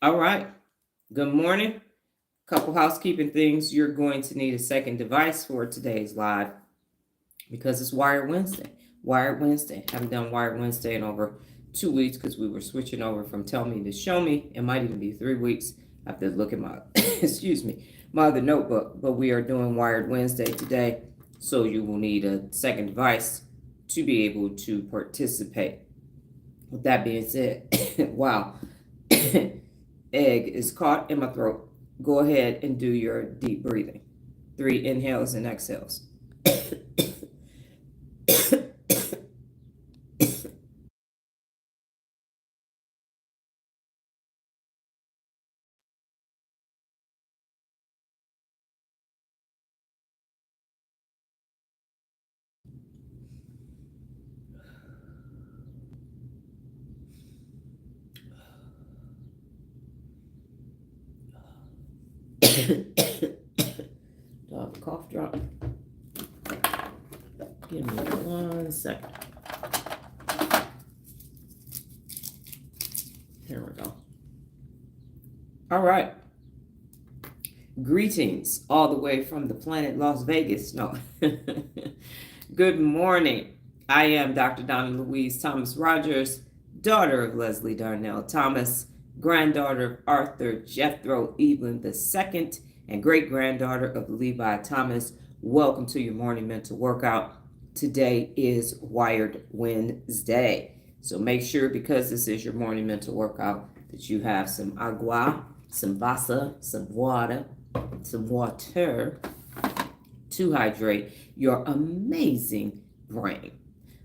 All right. Good morning. Couple housekeeping things. You're going to need a second device for today's live because it's Wired Wednesday. Wired Wednesday. Haven't done Wired Wednesday in over 2 weeks because we were switching over from Tell Me to Show Me. It might even be 3 weeks. I have to look at my, excuse me, my other notebook. But we are doing Wired Wednesday today. So you will need a second device to be able to participate. With that being said, wow. Egg is caught in my throat. Go ahead and do your deep breathing. 3 inhales and exhales. Dog cough drop. Give me 1 second. Here we go. All right. Greetings all the way from the planet Las Vegas. No. Good morning. I am Dr. Donna Louise Thomas-Rodgers, daughter of Leslie Darnell Thomas, granddaughter of Arthur Jethro Evelyn II, and great-granddaughter of Levi Thomas. Welcome to your morning mental workout. Today is Wired Wednesday. So make sure, because this is your morning mental workout, that you have some agua, some vasa, some water to hydrate your amazing brain.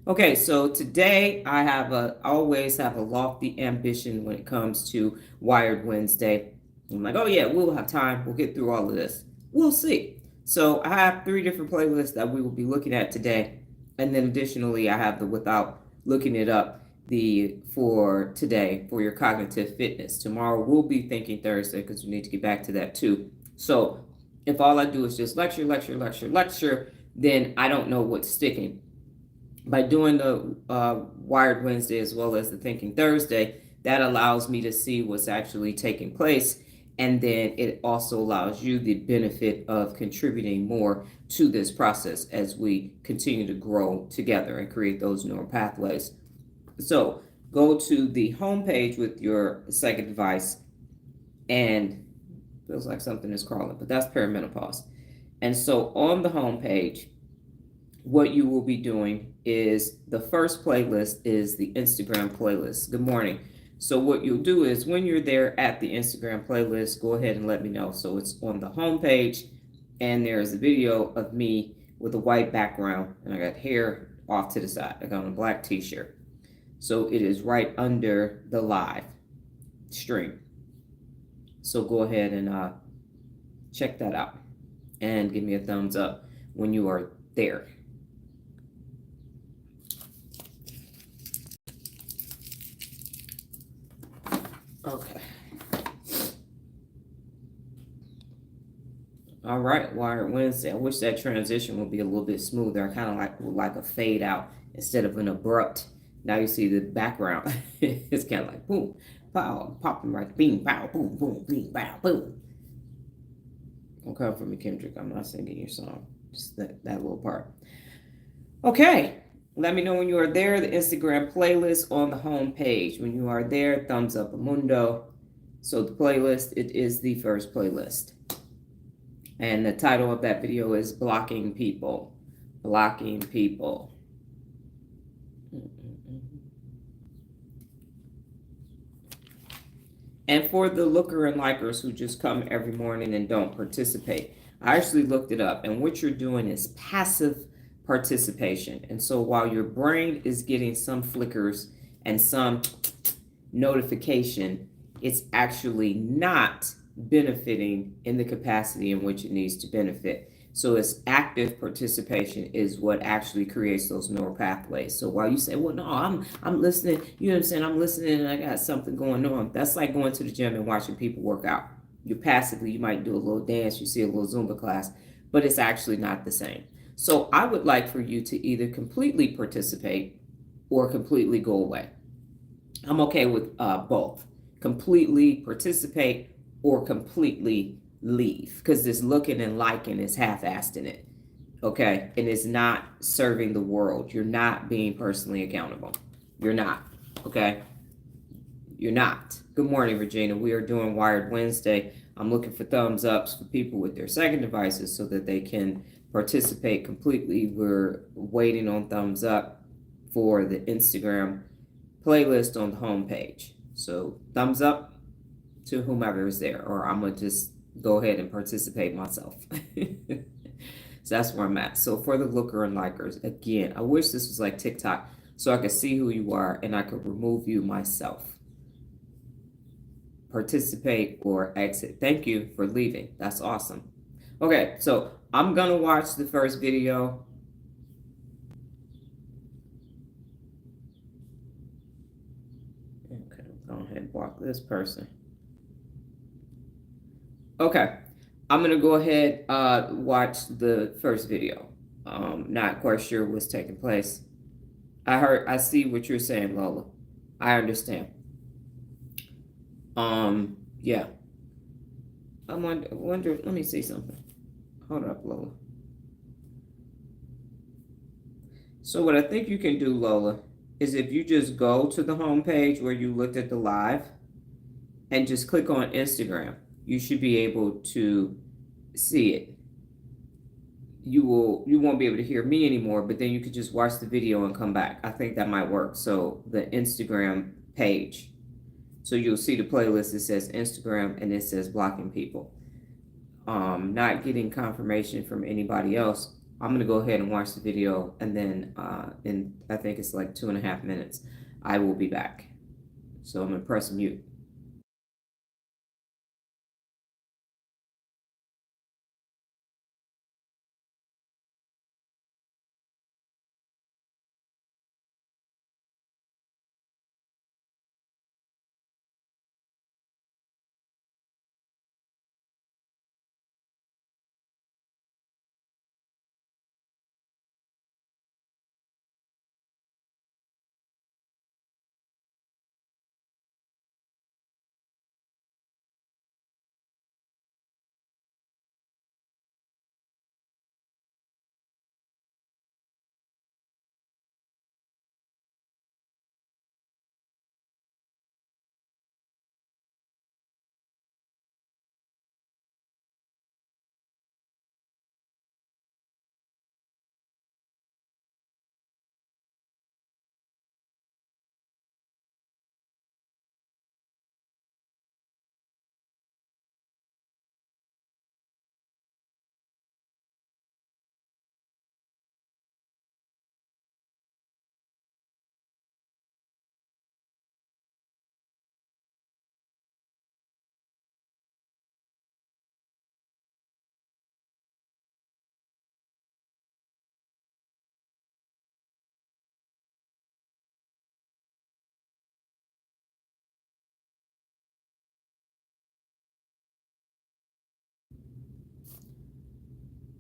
Okay, so today I always have a lofty ambition when it comes to Wired Wednesday. I'm like, oh yeah, we'll have time. We'll get through all of this. We'll see. So I have 3 different playlists that we will be looking at today. And then additionally, I have the without looking it up, for today for your cognitive fitness. Tomorrow will be Thinking Thursday because we need to get back to that too. So if all I do is just lecture, then I don't know what's sticking. By doing the Wired Wednesday as well as the Thinking Thursday, that allows me to see what's actually taking place. And then it also allows you the benefit of contributing more to this process as we continue to grow together and create those neural pathways. So go to the home page with your second device, and feels like something is crawling, but that's perimenopause. And so on the home page, what you will be doing is the first playlist is the Instagram playlist. Good morning. So what you'll do is when you're there at the Instagram playlist, go ahead and let me know. So it's on the home page, and there's a video of me with a white background, and I got hair off to the side. I got on a black t-shirt. So it is right under the live stream. So go ahead and check that out and give me a thumbs up when you are there. Okay. All right, Wired Wednesday. I wish that transition would be a little bit smoother. I kind of like a fade out instead of an abrupt. Now you see the background. It's kind of like boom, pow, popping right, bing, pow, boom, boom, bing, pow, boom. Don't come for me, Kendrick. I'm not singing your song. Just that little part. Okay. Let me know when you are there. The Instagram playlist on the home page. When you are there, thumbs up a mundo. So the playlist, it is the first playlist. And the title of that video is Blocking People. Blocking People. And for the looker and likers who just come every morning and don't participate, I actually looked it up. And what you're doing is passive participation. And so while your brain is getting some flickers and some notification, it's actually not benefiting in the capacity in which it needs to benefit. So it's active participation is what actually creates those neural pathways. So while you say, well, no, I'm listening, you know what I'm saying? I'm listening and I got something going on. That's like going to the gym and watching people work out. You passively, you might do a little dance, you see a little Zumba class, but it's actually not the same. So I would like for you to either completely participate or completely go away. I'm okay with both. completely participate or completely leave, because this looking and liking is half-assed in it. Okay, and it's not serving the world. You're not being personally accountable. You're not. Okay, you're not. Good morning, Regina. We are doing Wired Wednesday. I'm looking for thumbs ups for people with their second devices so that they can participate completely. We're waiting on thumbs up for the Instagram playlist on the homepage. So thumbs up to whomever is there, or I'm gonna just go ahead and participate myself. So that's where I'm at. So for the looker and likers, again, I wish this was like TikTok so I could see who you are and I could remove you myself. Participate or exit. Thank you for leaving. That's awesome. Okay, so I'm gonna watch the first video. Okay, go ahead and block this person. Okay, I'm gonna go ahead watch the first video. Not quite sure what's taking place. I see what you're saying, Lola. I understand. Yeah. I wonder, let me see something. Hold up, Lola. So what I think you can do, Lola, is if you just go to the home page where you looked at the live and just click on Instagram, you should be able to see it. You won't be able to hear me anymore, but then you could just watch the video and come back. I think that might work. So the Instagram page. So you'll see the playlist that says Instagram and it says blocking people. Not getting confirmation from anybody else. I'm gonna go ahead and watch the video, and then in I think it's like 2.5 minutes, I will be back. So I'm gonna press mute.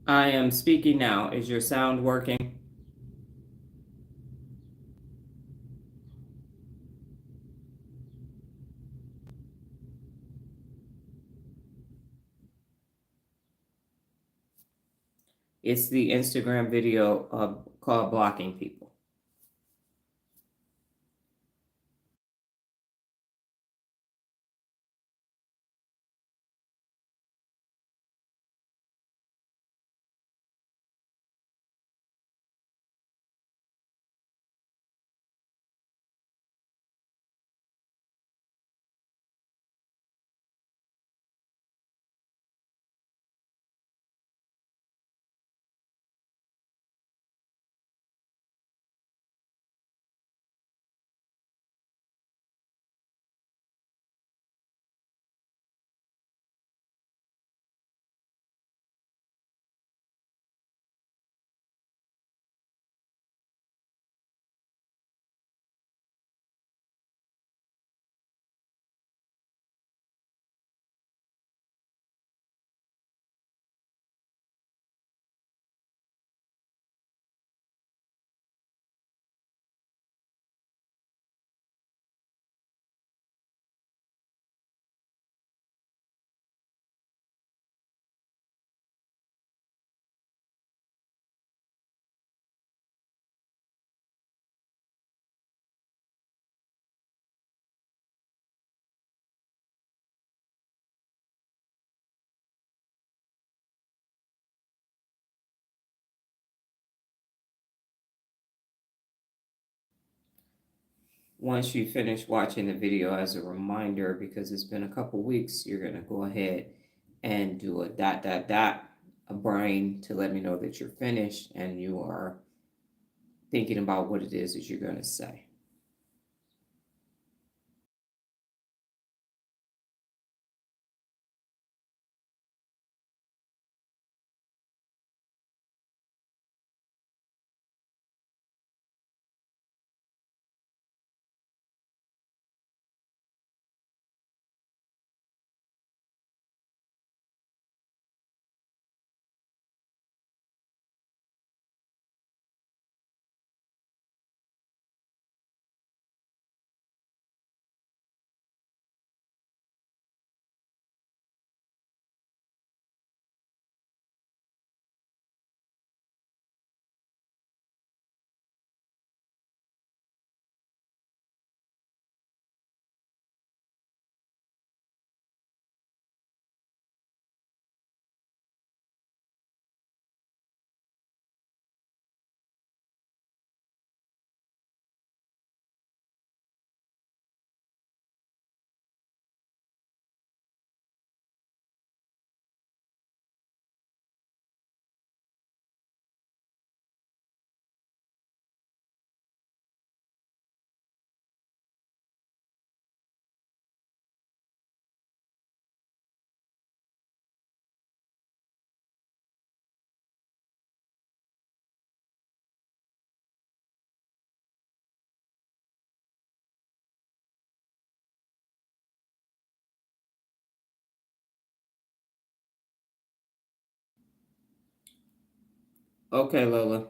I am speaking now. Is your sound working? It's the Instagram video called Blocking People. Once you finish watching the video, as a reminder, because it's been a couple weeks, you're going to go ahead and do a dot, dot, dot, a brain to let me know that you're finished and you are thinking about what it is that you're going to say. Okay, Lola.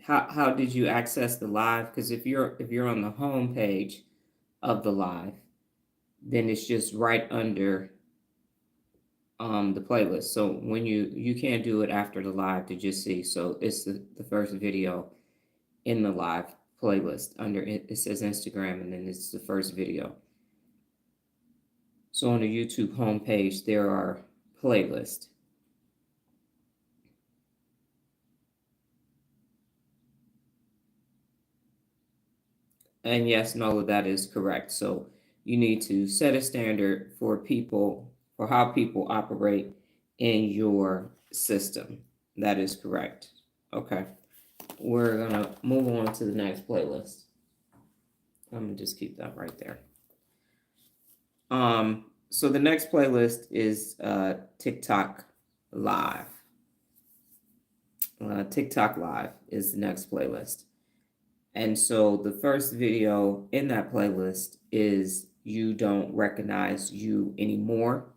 How did you access the live? Because if you're on the home page of the live, then it's just right under the playlist. So when you can't do it after the live to just see. So it's the first video in the live playlist under it. It says Instagram, and then it's the first video. So on the YouTube homepage, there are playlists. And yes, Nola, that is correct. So you need to set a standard for people, for how people operate in your system. That is correct. Okay. We're going to move on to the next playlist. I'm going to just keep that right there. So the next playlist is TikTok Live. TikTok Live is the next playlist. And so the first video in that playlist is You Don't Recognize You Anymore.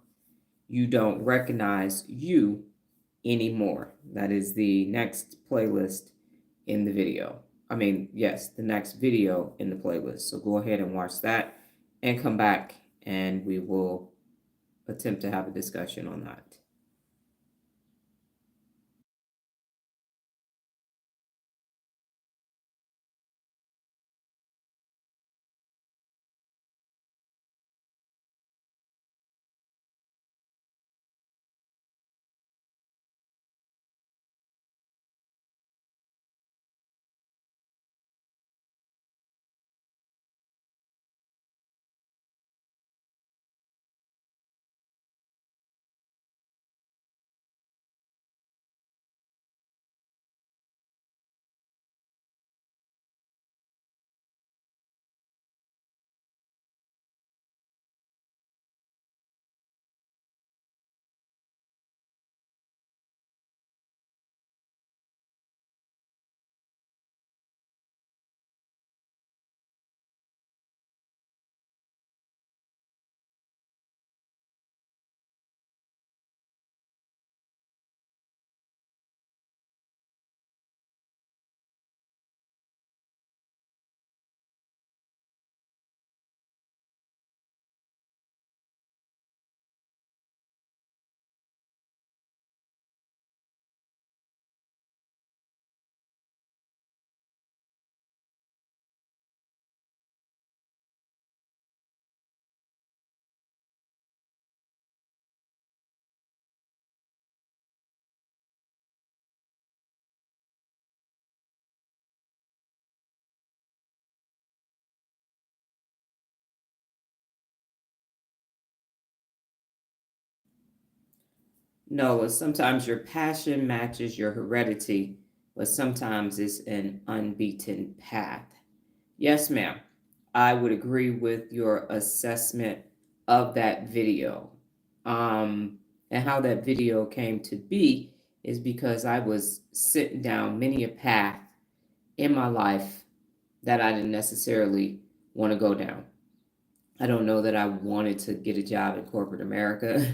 You Don't Recognize You Anymore. That is the next playlist in the video. I mean, yes, the next video in the playlist. So go ahead and watch that and come back and we will attempt to have a discussion on that. No, sometimes your passion matches your heredity, but sometimes it's an unbeaten path. Yes, ma'am. I would agree with your assessment of that video. And how that video came to be is because I was sitting down many a path in my life that I didn't necessarily want to go down. I don't know that I wanted to get a job in corporate America.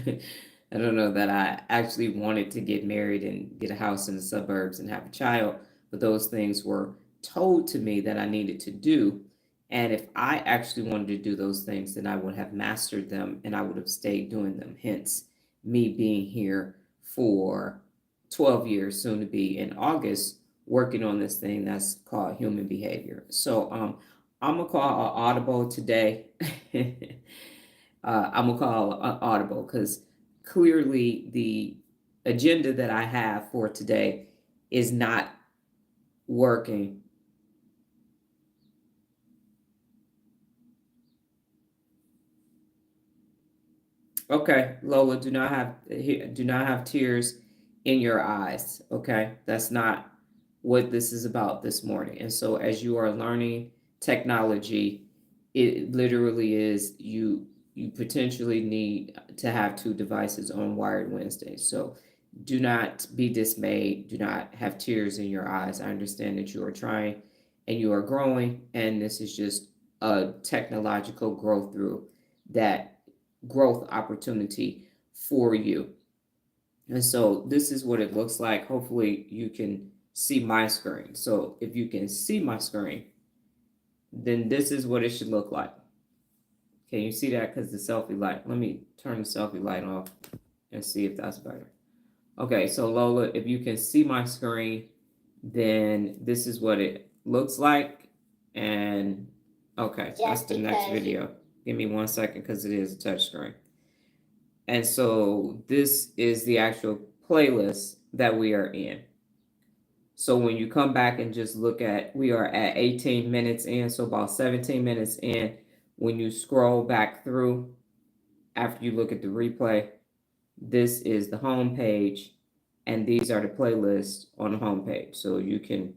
I don't know that I actually wanted to get married and get a house in the suburbs and have a child, but those things were told to me that I needed to do. And if I actually wanted to do those things, then I would have mastered them and I would have stayed doing them. Hence, me being here for 12 years, soon to be in August, working on this thing that's called human behavior. So, I'm gonna call an audible today. I'm gonna call an audible because clearly the agenda that I have for today is not working. Okay, Lola, do not have tears in your eyes. Okay, that's not what this is about this morning. And so, as you are learning technology, it literally is you potentially need to have two devices on Wired Wednesday. So, do not be dismayed. Do not have tears in your eyes. I understand that you are trying and you are growing, and this is just a technological growth through that growth opportunity for you. And so this is what it looks like. Hopefully you can see my screen. So if you can see my screen, then this is what it should look like. Can you see that? Because the selfie light, let me turn the selfie light off and see if that's better. Okay, so Lola, if you can see my screen, then this is what it looks like. And okay, that's the next video. Give me 1 second because it is a touch screen. And so this is the actual playlist that we are in. So when you come back and just look at, we are at 18 minutes in, so about 17 minutes in. When you scroll back through, after you look at the replay, this is the home page, and these are the playlists on the home page. So you can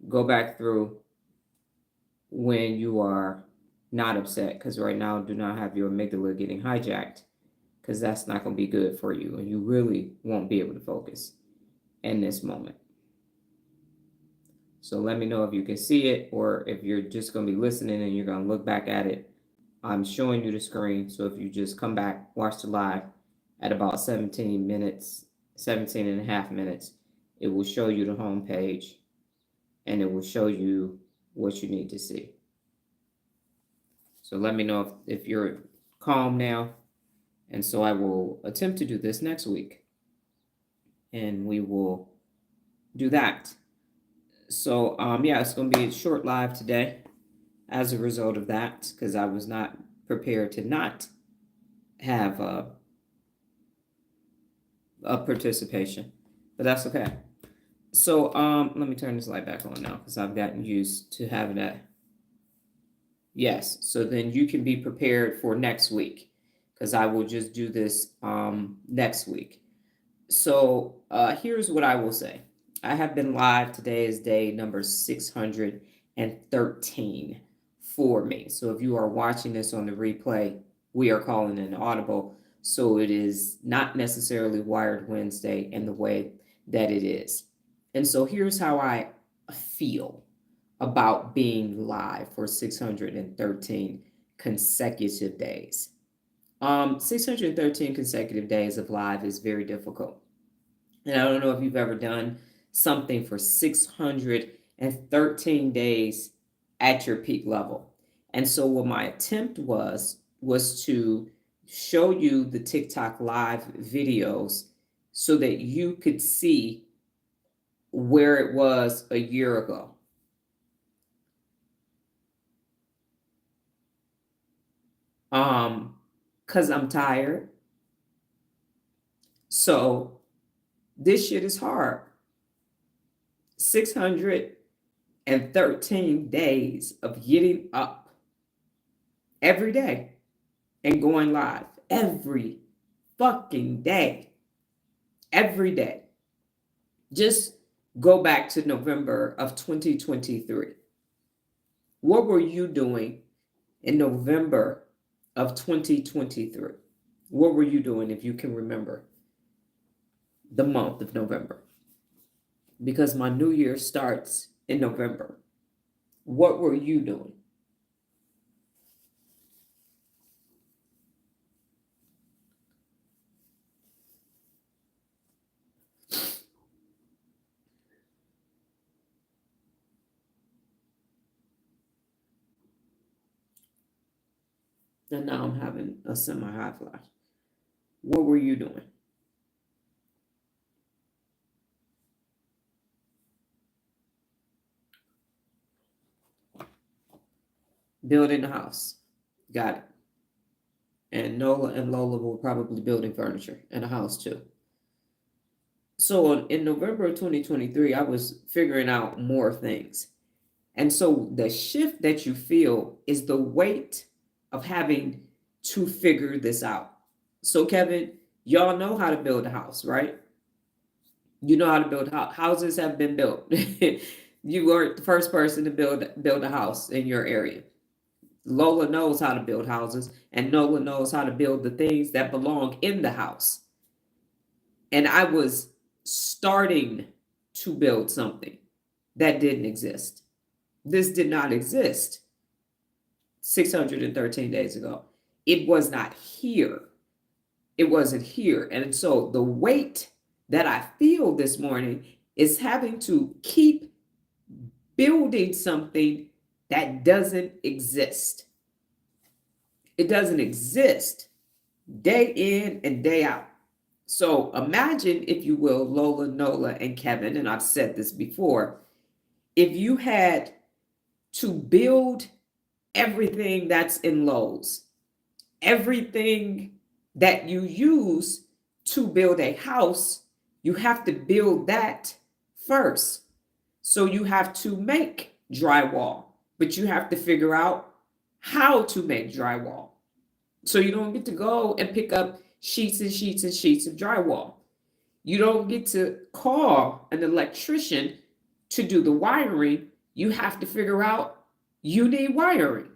go back through when you are not upset, because right now do not have your amygdala getting hijacked, because that's not going to be good for you, and you really won't be able to focus in this moment. So let me know if you can see it, or if you're just going to be listening and you're going to look back at it. I'm showing you the screen, so if you just come back, watch the live at about 17 minutes, 17 and a half minutes, it will show you the home page, and it will show you what you need to see. So let me know if you're calm now. And so I will attempt to do this next week, and we will do that. So yeah, it's going to be a short live today as a result of that, because I was not prepared to not have a participation, but that's okay. So let me turn this light back on now because I've gotten used to having that. Yes, so then you can be prepared for next week, because I will just do this next week. So here's what I will say. I have been live. Today is day number 613 for me. So if you are watching this on the replay, we are calling an audible. So it is not necessarily Wired Wednesday in the way that it is. And so here's how I feel about being live for 613 consecutive days. 613 consecutive days of live is very difficult. And I don't know if you've ever done something for 613 days at your peak level. And so what my attempt was to show you the TikTok live videos so that you could see where it was a year ago. Cuz I'm tired. So this shit is hard. 613 days of getting up every day and going live every fucking day. every day. Just go back to November of 2023. What were you doing in November of 2023? What were you doing, if you can remember the month of November? Because my new year starts in November. What were you doing? And now I'm having a semi-high flash. What were you doing? Building a house. Got it. And Nola and Lola were probably building furniture and a house too. So in November of 2023, I was figuring out more things. And so the shift that you feel is the weight of having to figure this out. So Kevin, y'all know how to build a house, right? You know how to build houses have been built. You weren't the first person to build a house in your area. Lola knows how to build houses, and Nola knows how to build the things that belong in the house. And I was starting to build something that didn't exist. This did not exist 613 days ago. It was not here. It wasn't here. And so the weight that I feel this morning is having to keep building something that doesn't exist. It doesn't exist day in and day out. So imagine, if you will, Lola, Nola, and Kevin, and I've said this before, if you had to build everything that's in Lowe's, everything that you use to build a house, you have to build that first. So you have to make drywall, but you have to figure out how to make drywall. So you don't get to go and pick up sheets and sheets and sheets of drywall. You don't get to call an electrician to do the wiring. You have to figure out you need wiring.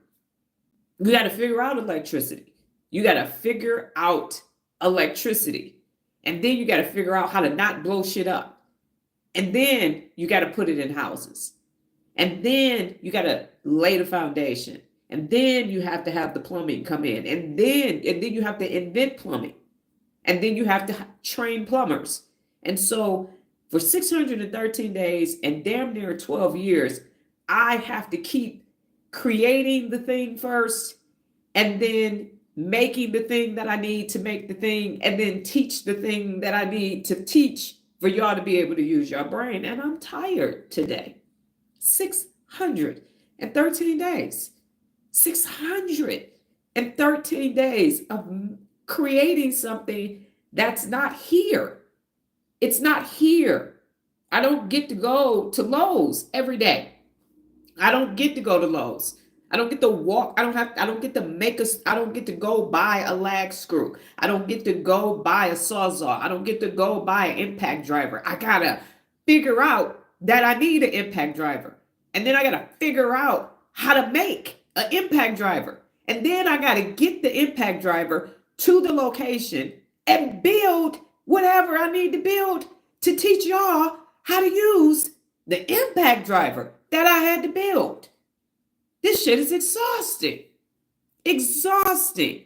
You got to figure out electricity. You got to figure out electricity. And then you got to figure out how to not blow shit up. And then you got to put it in houses. And then you got to lay the foundation. And then you have to have the plumbing come in. And then you have to invent plumbing. And then you have to train plumbers. And so for 613 days and damn near 12 years, I have to keep creating the thing first, and then making the thing that I need to make the thing, and then teach the thing that I need to teach for y'all to be able to use your brain. And I'm tired today. 613 days. 613 days of creating something that's not here. It's not here. I don't get to go to Lowe's every day. I don't get to go to Lowe's. I don't get to walk. I don't get to go buy a lag screw. I don't get to go buy a Sawzall. I don't get to go buy an impact driver. I gotta figure out that I need an impact driver. And then I gotta figure out how to make an impact driver. And then I gotta get the impact driver to the location and build whatever I need to build to teach y'all how to use the impact driver that I had to build. This shit is exhausting. Exhausting.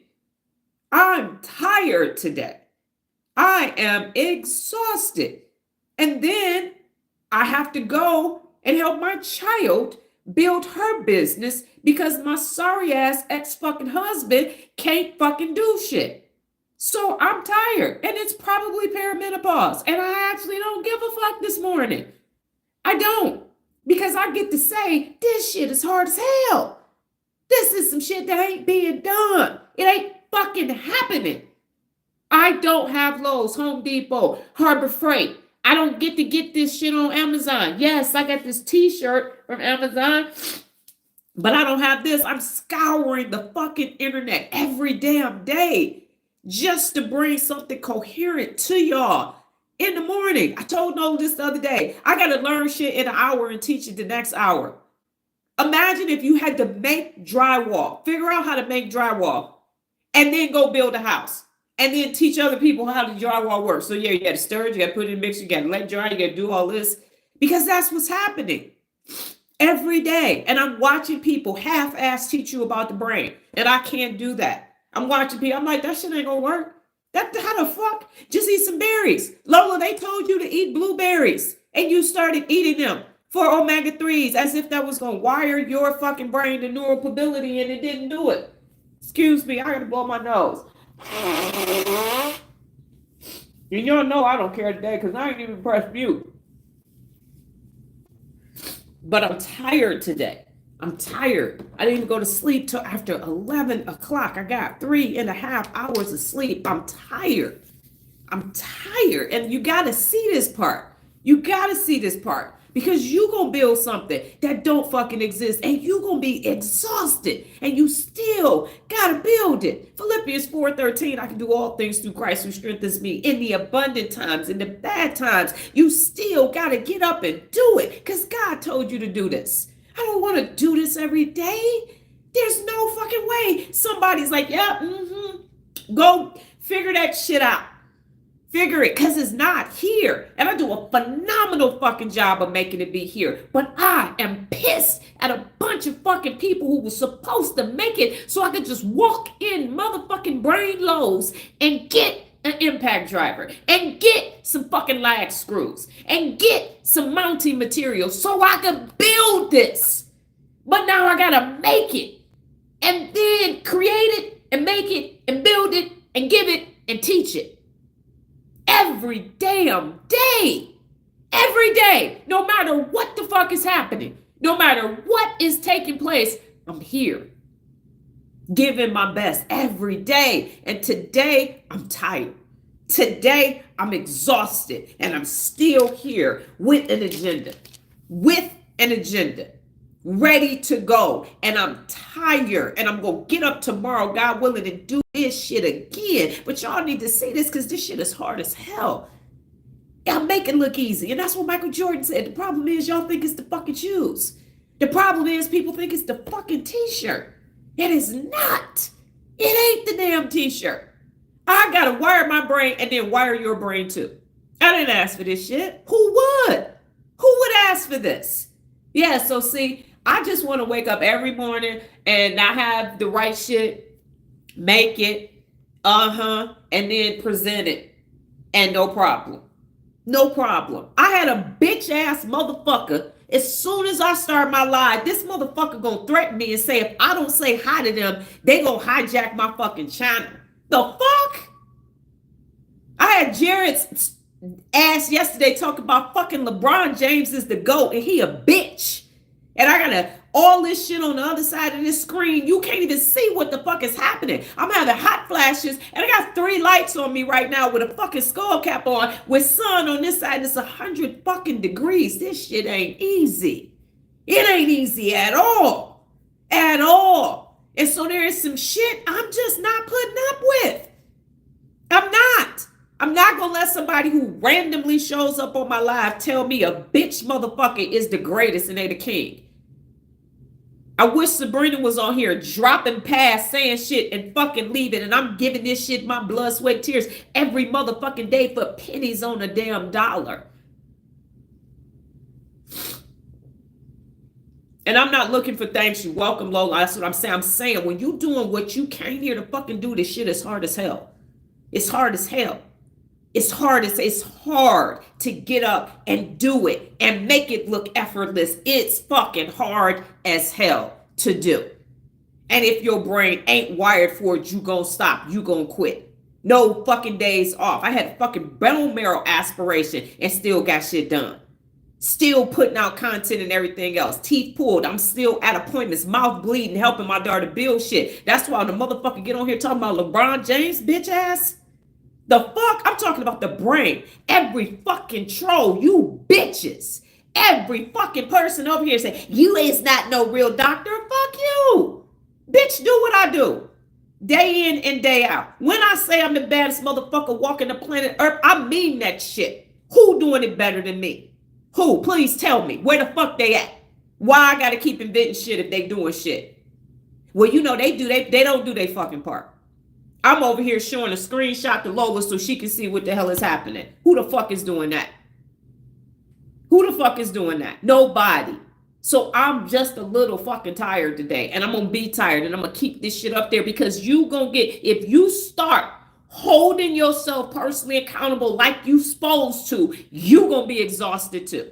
I'm tired today. I am exhausted. And then I have to go and help my child build her business because my sorry ass ex-fucking husband can't fucking do shit. So I'm tired, and it's probably perimenopause, and I actually don't give a fuck this morning. I don't, because I get to say this shit is hard as hell. This is some shit that ain't being done. It ain't fucking happening. I don't have Lowe's, Home Depot, Harbor Freight. I don't get to get this shit on Amazon. Yes, I got this t-shirt from Amazon, but I don't have this. I'm scouring the fucking internet every damn day just to bring something coherent to y'all. in the morning. I told Nolan this the other day. I got to learn shit in an hour and teach it the next hour. Imagine if you had to make drywall, figure out how to make drywall, and then go build a house. And then teach other people how the drywall works. So yeah, you got to stir it, you got to put it in a mixer, you got to let it dry, you got to do all this. Because that's what's happening every day. And I'm watching people half-ass teach you about the brain. And I can't do that. I'm watching people, I'm like, that shit ain't gonna work. How the fuck? Just eat some berries. Lola, they told you to eat blueberries. And you started eating them for omega-3s as if that was gonna wire your fucking brain to neuropability, and it didn't do it. Excuse me, I gotta blow my nose. And y'all know I don't care today because I ain't even pressed mute. But I'm tired today. I'm tired. I didn't even go to sleep till after 11 o'clock. I got 3.5 hours of sleep. I'm tired. And you got to see this part. Because you going to build something that don't fucking exist. And you going to be exhausted. And you still got to build it. Philippians 4:13, I can do all things through Christ who strengthens me. In the abundant times, in the bad times, you still got to get up and do it. Because God told you to do this. I don't want to do this every day. There's no fucking way. Somebody's like, yeah, go figure that shit out. Figure it, because it's not here. And I do a phenomenal fucking job of making it be here. But I am pissed at a bunch of fucking people who were supposed to make it so I could just walk in motherfucking brain lows and get an impact driver and get some fucking lag screws and get some mounting material so I could build this. But now I gotta make it and then create it and make it and build it and give it and teach it. Every damn day. Every day. No matter what the fuck is happening. No matter what is taking place. I'm here. Giving my best every day. And today, I'm tired. Today, I'm exhausted. And I'm still here with an agenda. Ready to go. And I'm tired. And I'm going to get up tomorrow, God willing, and do this shit again. But y'all need to see this because this shit is hard as hell. Y'all make it look easy. And that's what Michael Jordan said. The problem is y'all think it's the fucking shoes. The problem is people think it's the fucking t-shirt. It is not. It ain't the damn t-shirt. I got to wire my brain and then wire your brain too. I didn't ask for this shit. Who would? Who would ask for this? Yeah, so see, I just want to wake up every morning and not have the right shit, make it, and then present it. And no problem. No problem. I had a bitch ass motherfucker. As soon as I start my live, this motherfucker gonna threaten me and say if I don't say hi to them, they gonna hijack my fucking channel. The fuck? I had Jared's ass yesterday talking about fucking LeBron James is the GOAT and he a bitch. And I got all this shit on the other side of this screen. You can't even see what the fuck is happening. I'm having hot flashes and I got 3 lights on me right now with a fucking skull cap on with sun on this side. It's 100 fucking degrees. This shit ain't easy. It ain't easy at all. At all. And so there is some shit I'm just not putting up with. I'm not going to let somebody who randomly shows up on my live tell me a bitch motherfucker is the greatest and they the king. I wish Sabrina was on here dropping past, saying shit and fucking leaving. And I'm giving this shit my blood, sweat, tears every motherfucking day for pennies on a damn dollar. And I'm not looking for thanks. You're welcome, Lola. That's what I'm saying. I'm saying when you doing what you came here to fucking do, this shit is hard as hell. It's hard as hell. It's hard to get up and do it and make it look effortless. It's fucking hard as hell to do. And if your brain ain't wired for it, you gonna stop. You gonna quit. No fucking days off. I had fucking bone marrow aspiration and still got shit done. Still putting out content and everything else. Teeth pulled. I'm still at appointments. Mouth bleeding, helping my daughter build shit. That's why the motherfucker get on here talking about LeBron James, bitch ass. The fuck? I'm talking about the brain. Every fucking troll, you bitches. Every fucking person over here say, you is not no real doctor. Fuck you. Bitch, do what I do. Day in and day out. When I say I'm the baddest motherfucker walking the planet Earth, I mean that shit. Who doing it better than me? Who? Please tell me. Where the fuck they at? Why I gotta keep inventing shit if they doing shit? Well, you know they don't do their fucking part. I'm over here showing a screenshot to Lola so she can see what the hell is happening. Who the fuck is doing that? Who the fuck is doing that? Nobody. So I'm just a little fucking tired today, and I'm gonna be tired, and I'm gonna keep this shit up there because you gonna get, if you start holding yourself personally accountable like you supposed to, you gonna be exhausted too.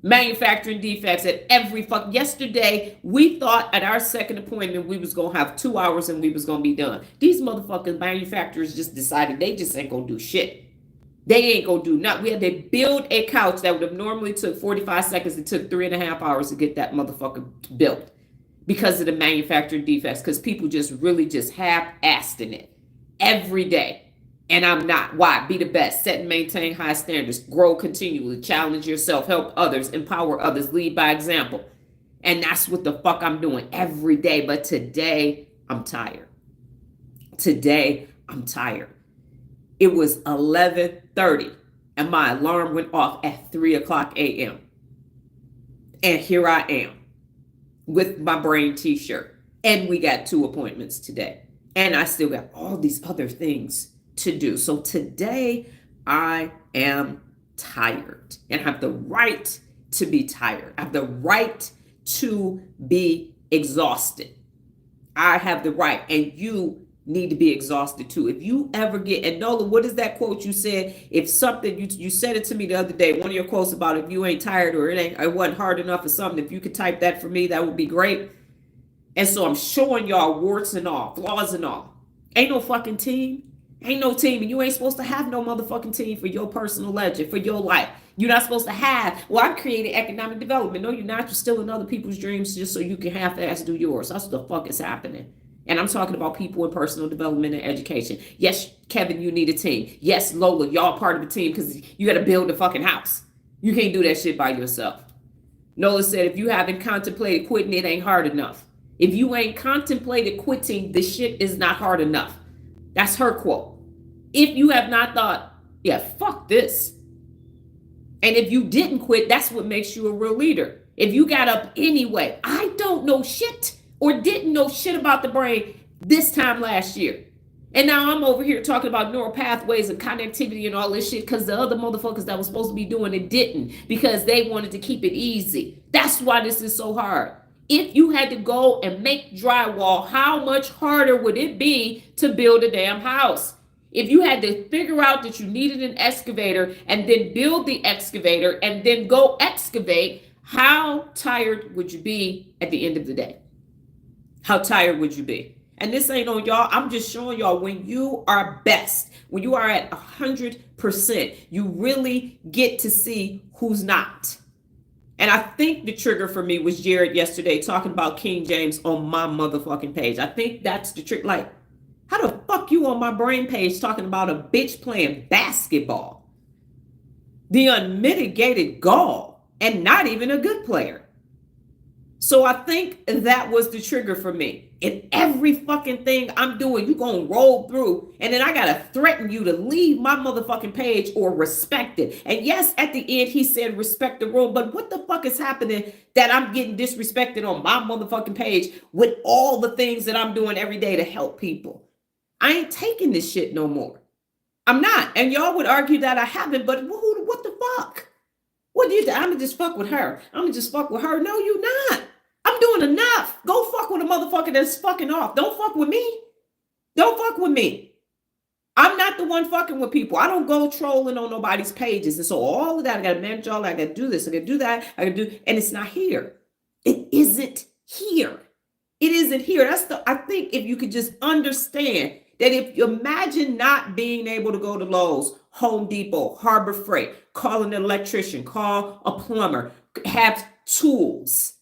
Manufacturing defects at every fuck. Yesterday, we thought at our second appointment we was gonna have 2 hours and we was gonna be done. These motherfucking manufacturers just decided they just ain't gonna do shit. They ain't gonna do nothing. We had to build a couch that would have normally took 45 seconds. It took 3.5 hours to get that motherfucker built because of the manufacturing defects. Because people just really just half-assed in it every day. And I'm not. Why? Be the best. Set and maintain high standards. Grow continually. Challenge yourself. Help others. Empower others. Lead by example. And that's what the fuck I'm doing every day. But today, I'm tired. Today, I'm tired. It was 11:30 and my alarm went off at 3:00 a.m. And here I am with my brain t-shirt. And we got 2 appointments today. And I still got all these other things to do. So today I am tired and have the right to be tired. I have the right to be exhausted. I have the right, and you need to be exhausted too. If you ever get, and Nola, what is that quote you said? If something, you said it to me the other day, one of your quotes about if you ain't tired or it wasn't hard enough or something, if you could type that for me, that would be great. And so I'm showing y'all warts and all, flaws and all. Ain't no fucking team. Ain't no team, and you ain't supposed to have no motherfucking team for your personal legend, for your life. You're not supposed to have, well, I'm creating economic development. No, you're not. You're stealing other people's dreams just so you can half-ass do yours. That's what the fuck is happening. And I'm talking about people in personal development and education. Yes, Kevin, you need a team. Yes, Lola, y'all part of the team because you got to build a fucking house. You can't do that shit by yourself. Nola said, if you haven't contemplated quitting, it ain't hard enough. If you ain't contemplated quitting, the shit is not hard enough. That's her quote. If you have not thought, yeah, fuck this. And if you didn't quit, that's what makes you a real leader. If you got up anyway, I don't know shit or didn't know shit about the brain this time last year. And now I'm over here talking about neural pathways and connectivity and all this shit because the other motherfuckers that was supposed to be doing it didn't because they wanted to keep it easy. That's why this is so hard. If you had to go and make drywall, how much harder would it be to build a damn house? If you had to figure out that you needed an excavator and then build the excavator and then go excavate, how tired would you be at the end of the day? How tired would you be? And this ain't on y'all. I'm just showing y'all when you are best, when you are at 100%, you really get to see who's not. And I think the trigger for me was Jared yesterday talking about King James on my motherfucking page. I think that's the trick. Like, how the fuck you on my brain page talking about a bitch playing basketball? The unmitigated gall, and not even a good player. So I think that was the trigger for me. In every fucking thing I'm doing, you gonna roll through, and then I gotta threaten you to leave my motherfucking page or respect it. And yes, at the end he said respect the room, but what the fuck is happening that I'm getting disrespected on my motherfucking page with all the things that I'm doing every day to help people? I ain't taking this shit no more. I'm not. And y'all would argue that I haven't, but what the fuck? What do you think? I'm gonna just fuck with her. I'm gonna just fuck with her. No, you not. I'm doing enough. Go fuck with a motherfucker that's fucking off. Don't fuck with me. Don't fuck with me. I'm not the one fucking with people. I don't go trolling on nobody's pages. And so all of that, I gotta manage all that. I gotta do this. I gotta do that. I gotta do, and it's not here. It isn't here. It isn't here. I think if you could just understand that if you imagine not being able to go to Lowe's, Home Depot, Harbor Freight, call an electrician, call a plumber, have tools.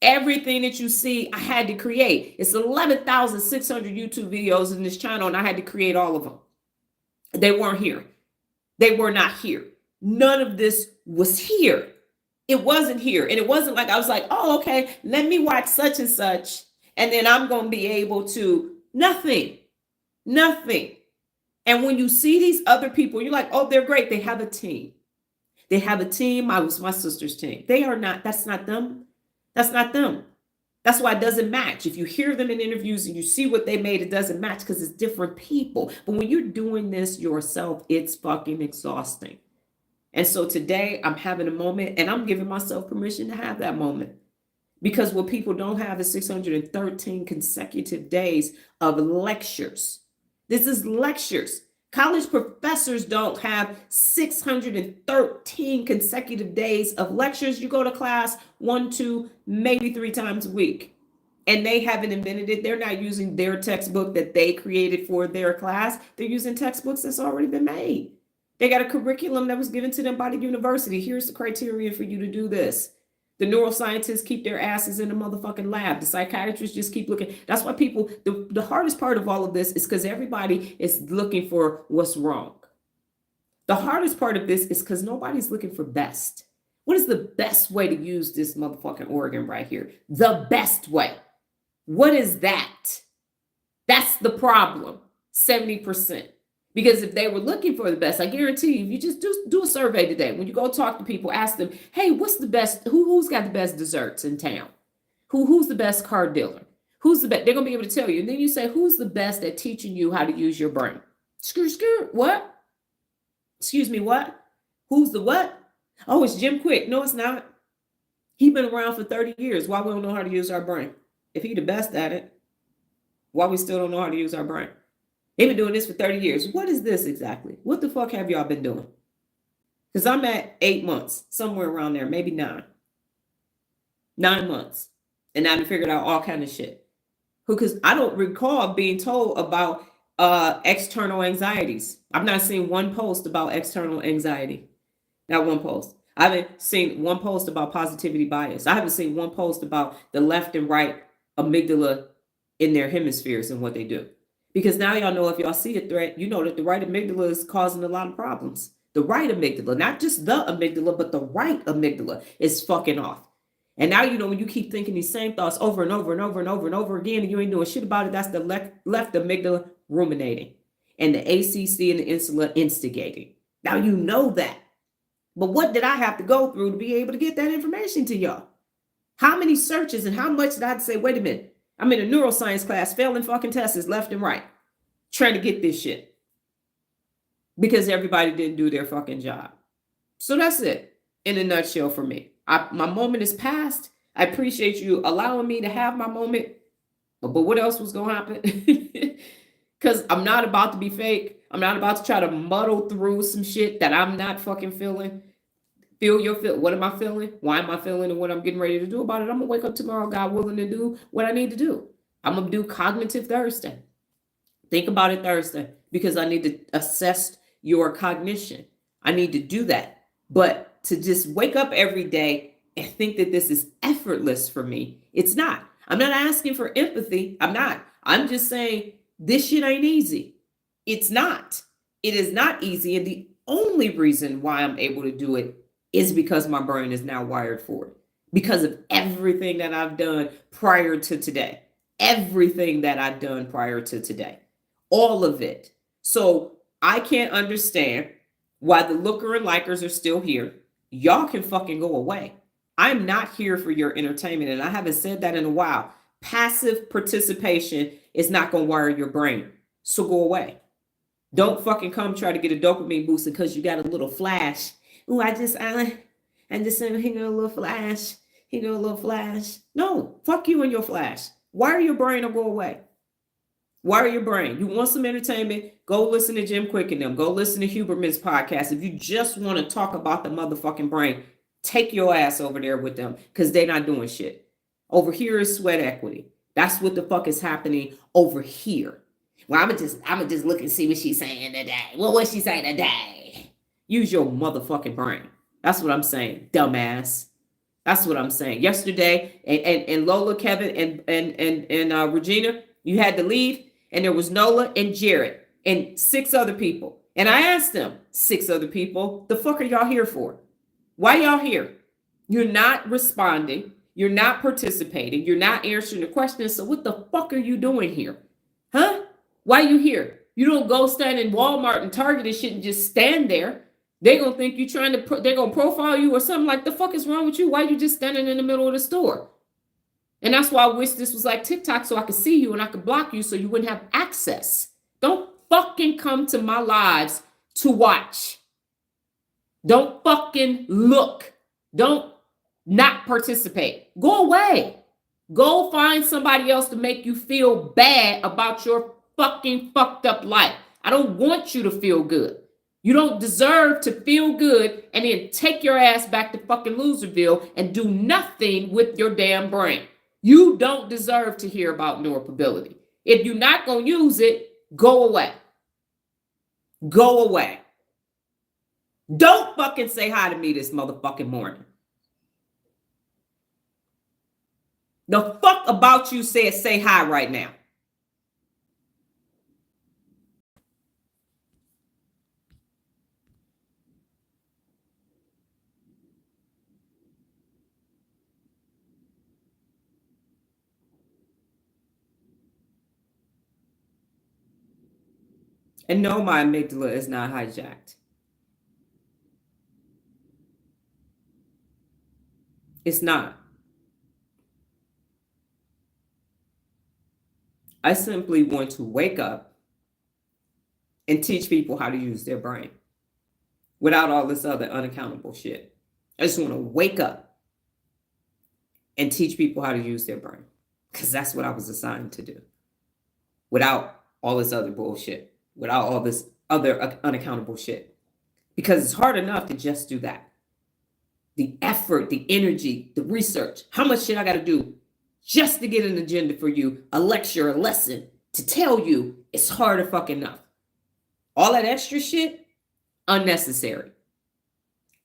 Everything that you see, I had to create. It's 11,600 YouTube videos in this channel, and I had to create all of them. They weren't here. They were not here. None of this was here. It wasn't here. And it wasn't like I was like, oh, okay, let me watch such and such, and then I'm going to be able to. Nothing. And when you see these other people, you're like, oh, they're great. They have a team. They have a team. I was my sister's team. They are not, that's not them. That's not them. That's why it doesn't match. If you hear them in interviews and you see what they made, it doesn't match because it's different people. But when you're doing this yourself, it's fucking exhausting. And so today I'm having a moment and I'm giving myself permission to have that moment. Because what people don't have is 613 consecutive days of lectures. This is lectures. College professors don't have 613 consecutive days of lectures. You go to class 1, 2, maybe 3 times a week. And they haven't invented it. They're not using their textbook that they created for their class. They're using textbooks that's already been made. They got a curriculum that was given to them by the university. Here's the criteria for you to do this. The neuroscientists keep their asses in the motherfucking lab. The psychiatrists just keep looking. That's why people, the hardest part of all of this is because everybody is looking for what's wrong. The hardest part of this is because nobody's looking for best. What is the best way to use this motherfucking organ right here? The best way. What is that? That's the problem. 70%. Because if they were looking for the best, I guarantee you, if you just do a survey today, when you go talk to people, ask them, hey, what's the best, who's got the best desserts in town? Who's the best car dealer? Who's the best? They're going to be able to tell you. And then you say, who's the best at teaching you how to use your brain? What? Excuse me, what? Who's the what? Oh, it's Jim Quick. No, it's not. He's been around for 30 years. Why we don't know how to use our brain? If he's the best at it, why we still don't know how to use our brain? They've been doing this for 30 years. What is this exactly? What the fuck have y'all been doing? Because I'm at 8 months, somewhere around there, maybe 9. 9 months. And I've figured out all kind of shit. Because I don't recall being told about external anxieties. I've not seen one post about external anxiety. Not one post. I haven't seen one post about positivity bias. I haven't seen one post about the left and right amygdala in their hemispheres and what they do. Because now y'all know if y'all see a threat, you know that the right amygdala is causing a lot of problems. The right amygdala, not just the amygdala, but the right amygdala is fucking off. And now you know when you keep thinking these same thoughts over and over and over and over and over again, and you ain't doing shit about it, that's the left amygdala ruminating. And the ACC and the insula instigating. Now you know that. But what did I have to go through to be able to get that information to y'all? How many searches and how much did I have to say, wait a minute, I'm in a neuroscience class, failing fucking tests left and right, trying to get this shit. Because everybody didn't do their fucking job. So that's it in a nutshell for me. My moment is past. I appreciate you allowing me to have my moment. But what else was going to happen? Because I'm not about to be fake. I'm not about to try to muddle through some shit that I'm not fucking feeling. Feel your feel. What am I feeling? Why am I feeling? And what I'm getting ready to do about it? I'm going to wake up tomorrow, God willing, to do what I need to do. I'm going to do Cognitive Thursday. Think about it Thursday. Because I need to assess your cognition. I need to do that. But to just wake up every day and think that this is effortless for me, it's not. I'm not asking for empathy. I'm not. I'm just saying this shit ain't easy. It's not. It is not easy. And the only reason why I'm able to do it is because my brain is now wired for it. Because of everything that I've done prior to today. Everything that I've done prior to today. All of it. So I can't understand why the looker and likers are still here. Y'all can fucking go away. I'm not here for your entertainment. And I haven't said that in a while. Passive participation is not going to wire your brain. So go away. Don't fucking come try to get a dopamine boost because you got a little flash. Ooh, I just said, he got a little flash. He got a little flash. No, fuck you and your flash. Wire your brain or go away. Wire your brain. You want some entertainment? Go listen to Jim Quick and them. Go listen to Huberman's podcast. If you just want to talk about the motherfucking brain, take your ass over there with them because they're not doing shit. Over here is sweat equity. That's what the fuck is happening over here. Well, I'm gonna just look and see what she's saying today. Well, what's she saying today? Use your motherfucking brain. That's what I'm saying, dumbass. That's what I'm saying. Yesterday, and Lola, Kevin, and Regina, you had to leave, and there was Nola and Jared and 6 other people. And I asked them, 6 other people, the fuck are y'all here for? Why y'all here? You're not responding. You're not participating. You're not answering the questions. So what the fuck are you doing here? Huh? Why are you here? You don't go stand in Walmart and Target and shit and just stand there. They're going to think you they're going to profile you or something like, the fuck is wrong with you? Why are you just standing in the middle of the store? And that's why I wish this was like TikTok so I could see you and I could block you so you wouldn't have access. Don't fucking come to my lives to watch. Don't fucking look. Don't not participate. Go away. Go find somebody else to make you feel bad about your fucking fucked up life. I don't want you to feel good. You don't deserve to feel good and then take your ass back to fucking Loserville and do nothing with your damn brain. You don't deserve to hear about neuromobility. If you're not going to use it, go away. Go away. Don't fucking say hi to me this motherfucking morning. The fuck about you said say hi right now. And no, my amygdala is not hijacked. It's not. I simply want to wake up and teach people how to use their brain without all this other unaccountable shit. I just want to wake up and teach people how to use their brain because that's what I was assigned to do without all this other bullshit, without all this other unaccountable shit, because it's hard enough to just do that. The effort, the energy, the research, how much shit I got to do just to get an agenda for you, a lecture, a lesson, to tell you it's hard to fucking enough. All that extra shit, unnecessary.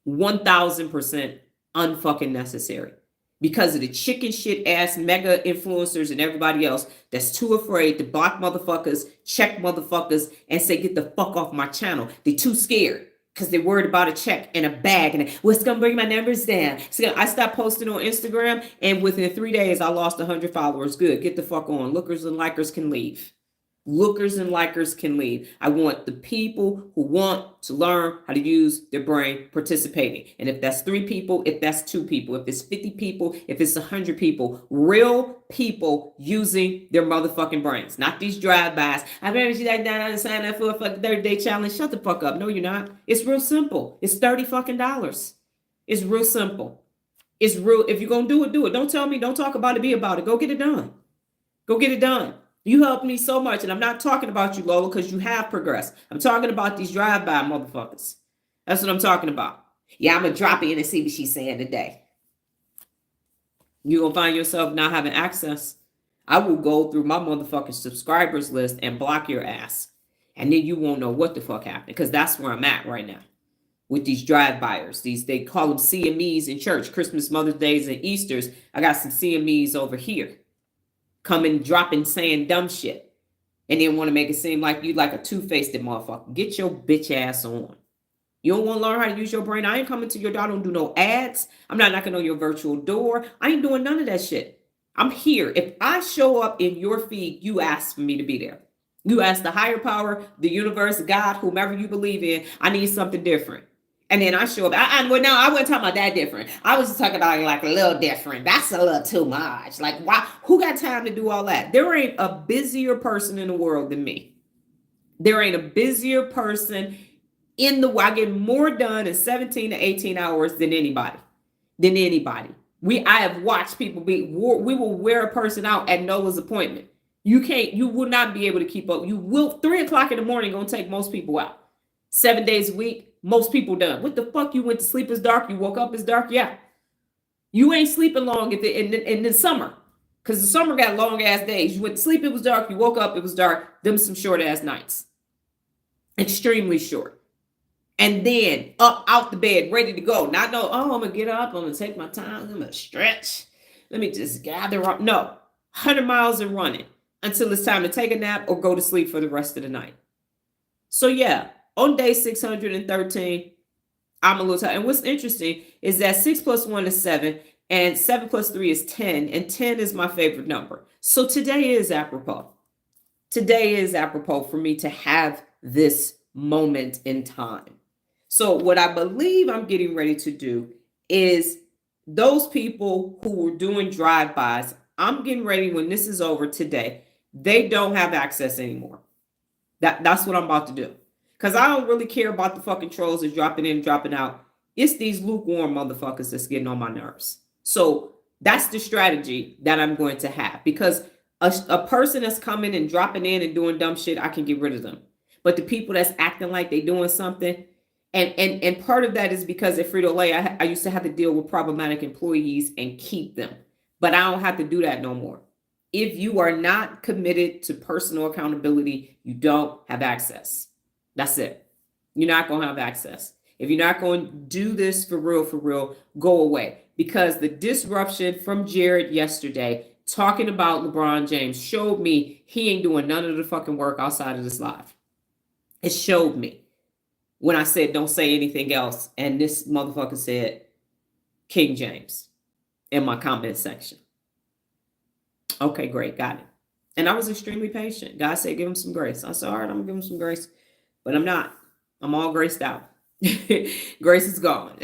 1000% unfucking necessary. Because of the chicken shit ass mega influencers and everybody else that's too afraid to block motherfuckers, check motherfuckers, and say, get the fuck off my channel. They're too scared. Because they're worried about a check and a bag. And what's going to bring my numbers down? So I stopped posting on Instagram. And within 3 days, I lost 100 followers. Good. Get the fuck on. Lookers and likers can leave. Lookers and likers can leave. I want the people who want to learn how to use their brain participating. And if that's 3 people, if that's 2 people, if it's 50 people, if it's 100 people, real people using their motherfucking brains, not these drive-bys. I remember you like that, sign up for a 30-day challenge. Shut the fuck up. No, you're not. It's real simple. It's $30 fucking dollars. It's real simple. It's real. If you're going to do it, do it. Don't tell me, don't talk about it, be about it. Go get it done. Go get it done. You helped me so much, and I'm not talking about you, Lola, because you have progressed. I'm talking about these drive-by motherfuckers. That's what I'm talking about. Yeah, I'm going to drop in and see what she's saying today. You're going to find yourself not having access. I will go through my motherfucking subscribers list and block your ass. And then you won't know what the fuck happened, because that's where I'm at right now with these drive-byers. They call them CMEs in church, Christmas, Mother's Days, and Easters. I got some CMEs over here. Coming, dropping, saying dumb shit. And then want to make it seem like you like a two-faced motherfucker. Get your bitch ass on. You don't want to learn how to use your brain? I ain't coming to your door. I don't do no ads. I'm not knocking on your virtual door. I ain't doing none of that shit. I'm here. If I show up in your feed, you ask for me to be there. You ask the higher power, the universe, God, whomever you believe in, I need something different. And then I show up. Well, no, I wasn't talking about that different. I was talking about like a little different. That's a little too much. Like, why? Who got time to do all that? There ain't a busier person in the world than me. There ain't a busier person in the world. I get more done in 17 to 18 hours than anybody. I have watched people we will wear a person out at Nola's appointment. You will not be able to keep up. 3 o'clock in the morning gonna take most people out. 7 days a week. Most people done. What the fuck? You went to sleep, it's dark. You woke up, it's dark. Yeah. You ain't sleeping long in the summer. Because the summer got long ass days. You went to sleep, it was dark. You woke up, it was dark. Them some short ass nights. Extremely short. And then up out the bed, ready to go. Not know, I'm going to get up. I'm going to take my time. I'm going to stretch. Let me just gather up. No. 100 miles and running until it's time to take a nap or go to sleep for the rest of the night. So yeah. On day 613, I'm a little tired. And what's interesting is that 6 plus 1 is 7, and 7 plus 3 is 10, and 10 is my favorite number. So today is apropos. Today is apropos for me to have this moment in time. So what I believe I'm getting ready to do is those people who were doing drive-bys, I'm getting ready when this is over today, they don't have access anymore. That's what I'm about to do. Because I don't really care about the fucking trolls that's dropping in and dropping out. It's these lukewarm motherfuckers that's getting on my nerves. So that's the strategy that I'm going to have. Because a person that's coming and dropping in and doing dumb shit, I can get rid of them. But the people that's acting like they doing something, and part of that is because at Frito-Lay, I used to have to deal with problematic employees and keep them. But I don't have to do that no more. If you are not committed to personal accountability, you don't have access. That's it. You're not going to have access. If you're not going to do this for real, go away. Because the disruption from Jared yesterday, talking about LeBron James, showed me he ain't doing none of the fucking work outside of this live. It showed me when I said don't say anything else. And this motherfucker said King James in my comment section. Okay, great. Got it. And I was extremely patient. God said, give him some grace. I said, all right, I'm going to give him some grace. But I'm not. I'm all graced out. Grace is gone.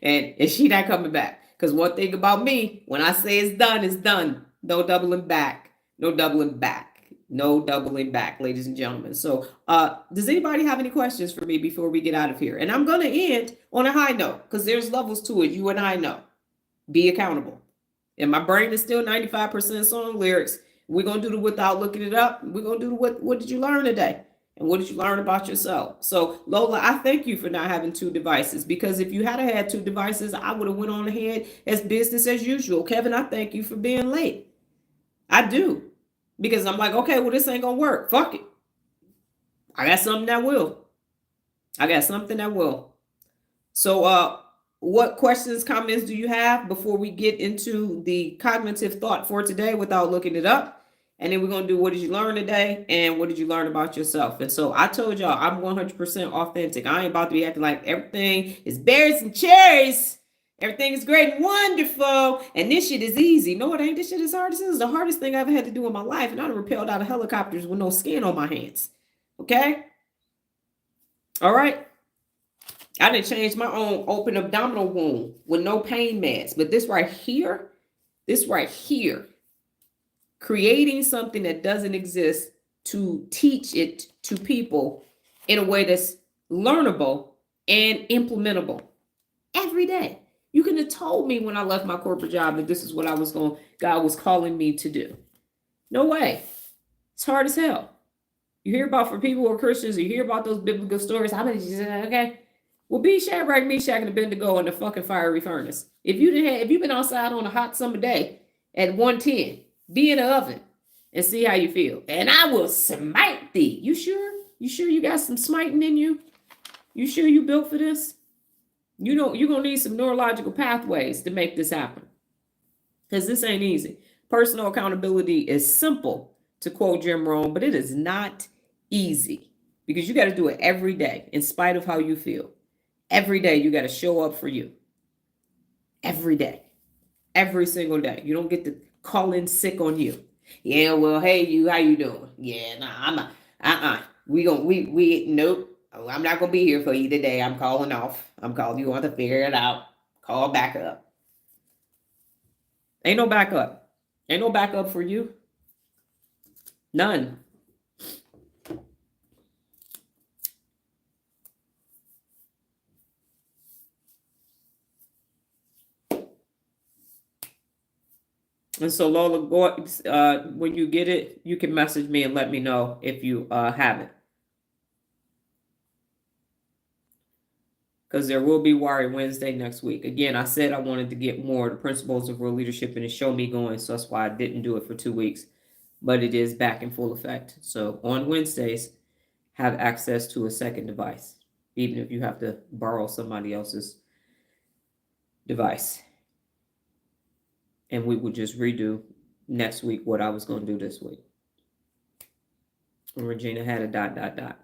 and she not coming back. Because one thing about me, when I say it's done, it's done. No doubling back. No doubling back. No doubling back, ladies and gentlemen. So does anybody have any questions for me before we get out of here? And I'm going to end on a high note because there's levels to it. You and I know. Be accountable. And my brain is still 95% song lyrics. We're going to do the without looking it up. We're going to do the what did you learn today? And what did you learn about yourself? So Lola, I thank you for not having two devices, because if you had two devices, I would have went on ahead as business as usual. Kevin, I thank you for being late. I do. Because I'm like, okay, well, this ain't going to work. Fuck it. I got something that will. So, what questions, comments do you have before we get into the cognitive thought for today without looking it up? And then we're going to do what did you learn today and what did you learn about yourself? And so I told y'all I'm 100% authentic. I ain't about to be acting like everything is berries and cherries. Everything is great and wonderful. And this shit is easy. No, it ain't. This shit is hard. This is the hardest thing I ever had to do in my life. And I done rappelled out of helicopters with no skin on my hands. Okay? All right? I didn't change my own open abdominal wound with no pain meds. But this right here, creating something that doesn't exist to teach it to people in a way that's learnable and implementable every day. You could have told me when I left my corporate job that this is what God was calling me to do. No way. It's hard as hell. You hear about, for people who are Christians, you hear about those biblical stories. How many you say, okay? Well, be Shadrach, Meshach, and Abednego in the fucking fiery furnace. If you've been outside on a hot summer day at 110, be in the oven and see how you feel. And I will smite thee. You sure? You sure you got some smiting in you? You sure you built for this? You're going to need some neurological pathways to make this happen. Because this ain't easy. Personal accountability is simple, to quote Jim Rohn, but it is not easy. Because you got to do it every day, in spite of how you feel. Every day, you got to show up for you. Every day. Every single day. You don't get to call in sick on you. Yeah, well, hey, how you doing? Yeah, nah, I'm nope. I'm not going to be here for you today. I'm calling off. You want to figure it out. Call back up. Ain't no backup. Ain't no backup for you. None. And so Lola, when you get it, you can message me and let me know if you have it. Because there will be Wired Wednesday next week. Again, I said I wanted to get more of the principles of real leadership and to show me going. So that's why I didn't do it for 2 weeks. But it is back in full effect. So on Wednesdays, have access to a second device, even if you have to borrow somebody else's device. And we will just redo next week what I was going to do this week. And Regina had a ...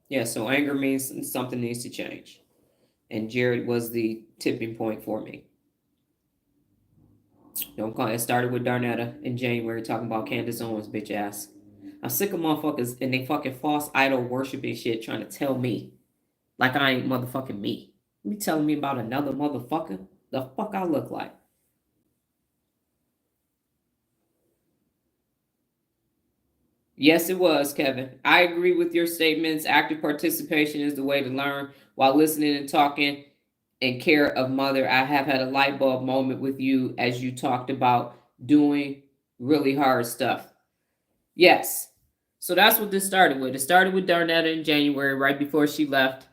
Yeah, so anger means something needs to change. And Jared was the tipping point for me. Don't call it. Started with Darnetta in January talking about Candace Owens, bitch ass. I'm sick of motherfuckers and they fucking false idol worshiping shit trying to tell me like I ain't motherfucking me. You telling me about another motherfucker? The fuck I look like? Yes, it was, Kevin. I agree with your statements. Active participation is the way to learn while listening and talking and care of mother. I have had a light bulb moment with you as you talked about doing really hard stuff. Yes. So that's what this started with. It started with Darnetta in January, right before she left,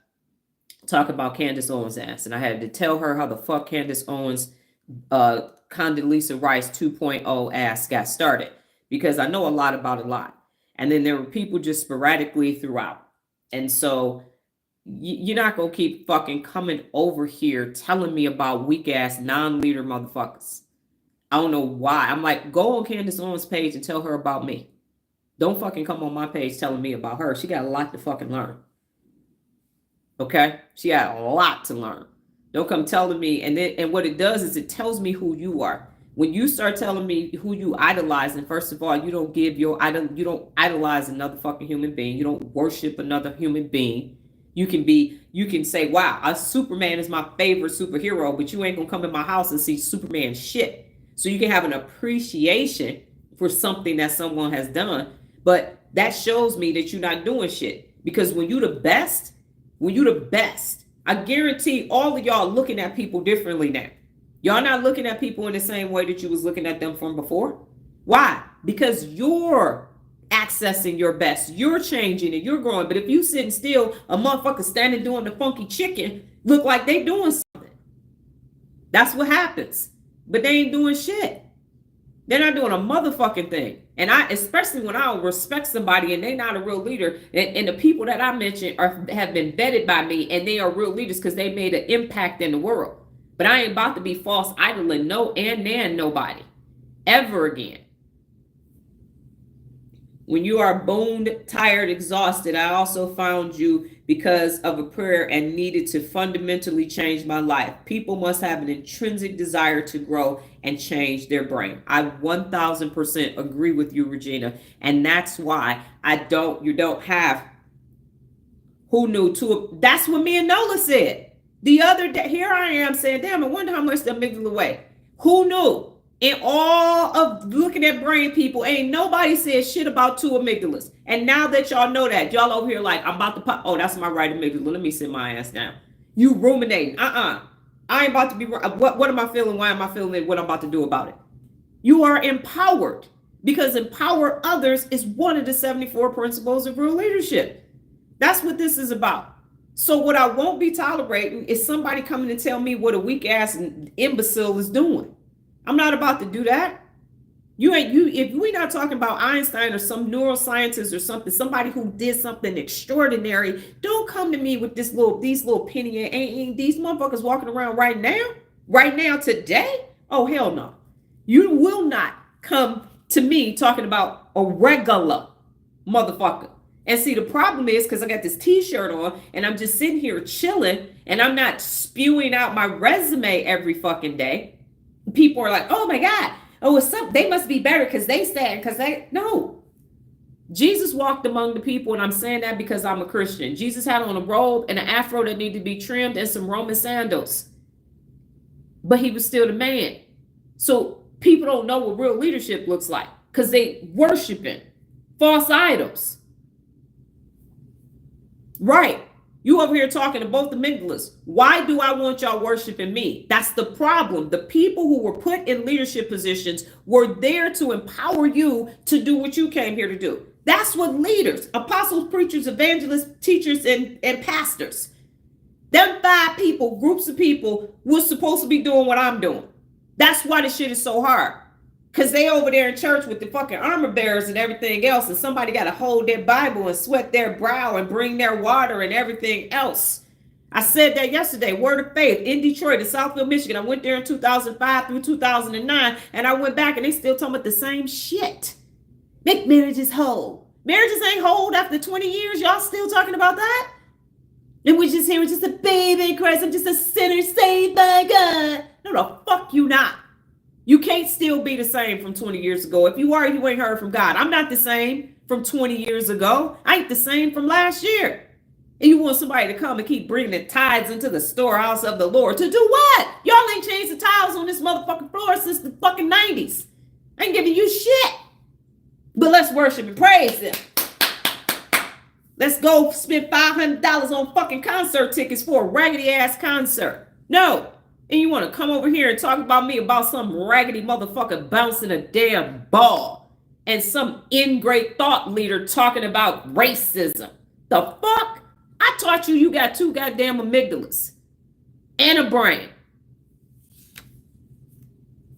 talk about Candace Owens' ass. And I had to tell her how the fuck Candace Owens' Condoleezza Rice 2.0 ass got started. Because I know a lot about a lot. And then there were people just sporadically throughout. And so you're not going to keep fucking coming over here telling me about weak ass non-leader motherfuckers. I don't know why. I'm like, go on Candace Owens' page and tell her about me. Don't fucking come on my page telling me about her. She got a lot to fucking learn. Okay? She got a lot to learn. Don't come telling me. And what it does is it tells me who you are. When you start telling me who you idolize, and first of all, you don't idolize another fucking human being. You don't worship another human being. You can say, wow, a Superman is my favorite superhero, but you ain't gonna come in my house and see Superman shit. So you can have an appreciation for something that someone has done, but that shows me that you're not doing shit. Because when you're the best, I guarantee all of y'all looking at people differently now. Y'all not looking at people in the same way that you was looking at them from before. Why? Because you're accessing your best. You're changing and you're growing. But if you sitting still, a motherfucker standing doing the funky chicken look like they doing something. That's what happens. But they ain't doing shit. They're not doing a motherfucking thing. And especially when I respect somebody and they're not a real leader, and the people that I mentioned have been vetted by me and they are real leaders because they made an impact in the world. But I ain't about to be false idling nobody ever again. When you are boned, tired, exhausted, I also found you because of a prayer and needed to fundamentally change my life. People must have an intrinsic desire to grow and change their brain. I 1000% agree with you, Regina. And that's why you don't have who knew to. That's what me and Nola said. The other day, here I am saying, damn, I wonder how much the amygdala weigh. Who knew? In all of looking at brain people, ain't nobody said shit about two amygdalas. And now that y'all know that, y'all over here like, I'm about to pop. Oh, that's my right amygdala. Let me sit my ass down. You ruminating. I ain't about to be. What am I feeling? Why am I feeling it? What I'm about to do about it? You are empowered, because empower others is one of the 74 principles of real leadership. That's what this is about. So what I won't be tolerating is somebody coming to tell me what a weak ass imbecile is doing. I'm not about to do that. If we're not talking about Einstein or some neuroscientist or something, somebody who did something extraordinary, don't come to me with these little penny ain't these motherfuckers walking around right now, today. Oh, hell no. You will not come to me talking about a regular motherfucker. And see, the problem is because I got this t-shirt on and I'm just sitting here chilling and I'm not spewing out my resume every fucking day. People are like, oh my God, they must be better because they stand, no. Jesus walked among the people, and I'm saying that because I'm a Christian. Jesus had on a robe and an afro that needed to be trimmed and some Roman sandals. But he was still the man. So people don't know what real leadership looks like because they worshiping false idols. Right. You over here talking to both amygdalas. Why do I want y'all worshiping me? That's the problem. The people who were put in leadership positions were there to empower you to do what you came here to do. That's what leaders, apostles, preachers, evangelists, teachers, and pastors. Them 5 people, groups of people, was supposed to be doing what I'm doing. That's why the shit is so hard. Because they over there in church with the fucking armor bearers and everything else, and somebody got to hold their Bible and sweat their brow and bring their water and everything else. I said that yesterday, Word of Faith, in Detroit, in Southfield, Michigan. I went there in 2005 through 2009, and I went back, and they still talking about the same shit. Make marriages whole. Marriages ain't whole after 20 years. Y'all still talking about that? And we're just here, we're just a baby in Christ. I'm just a sinner saved by God. No, the fuck you not. You can't still be the same from 20 years ago. If you are, you ain't heard from God. I'm not the same from 20 years ago. I ain't the same from last year. And you want somebody to come and keep bringing the tithes into the storehouse of the Lord. To do what? Y'all ain't changed the tiles on this motherfucking floor since the fucking 90s. I ain't giving you shit. But let's worship and praise him. Let's go spend $500 on fucking concert tickets for a raggedy ass concert. No. And you want to come over here and talk about me about some raggedy motherfucker bouncing a damn ball and some ingrate thought leader talking about racism. The fuck? I taught you got 2 goddamn amygdalas and a brain.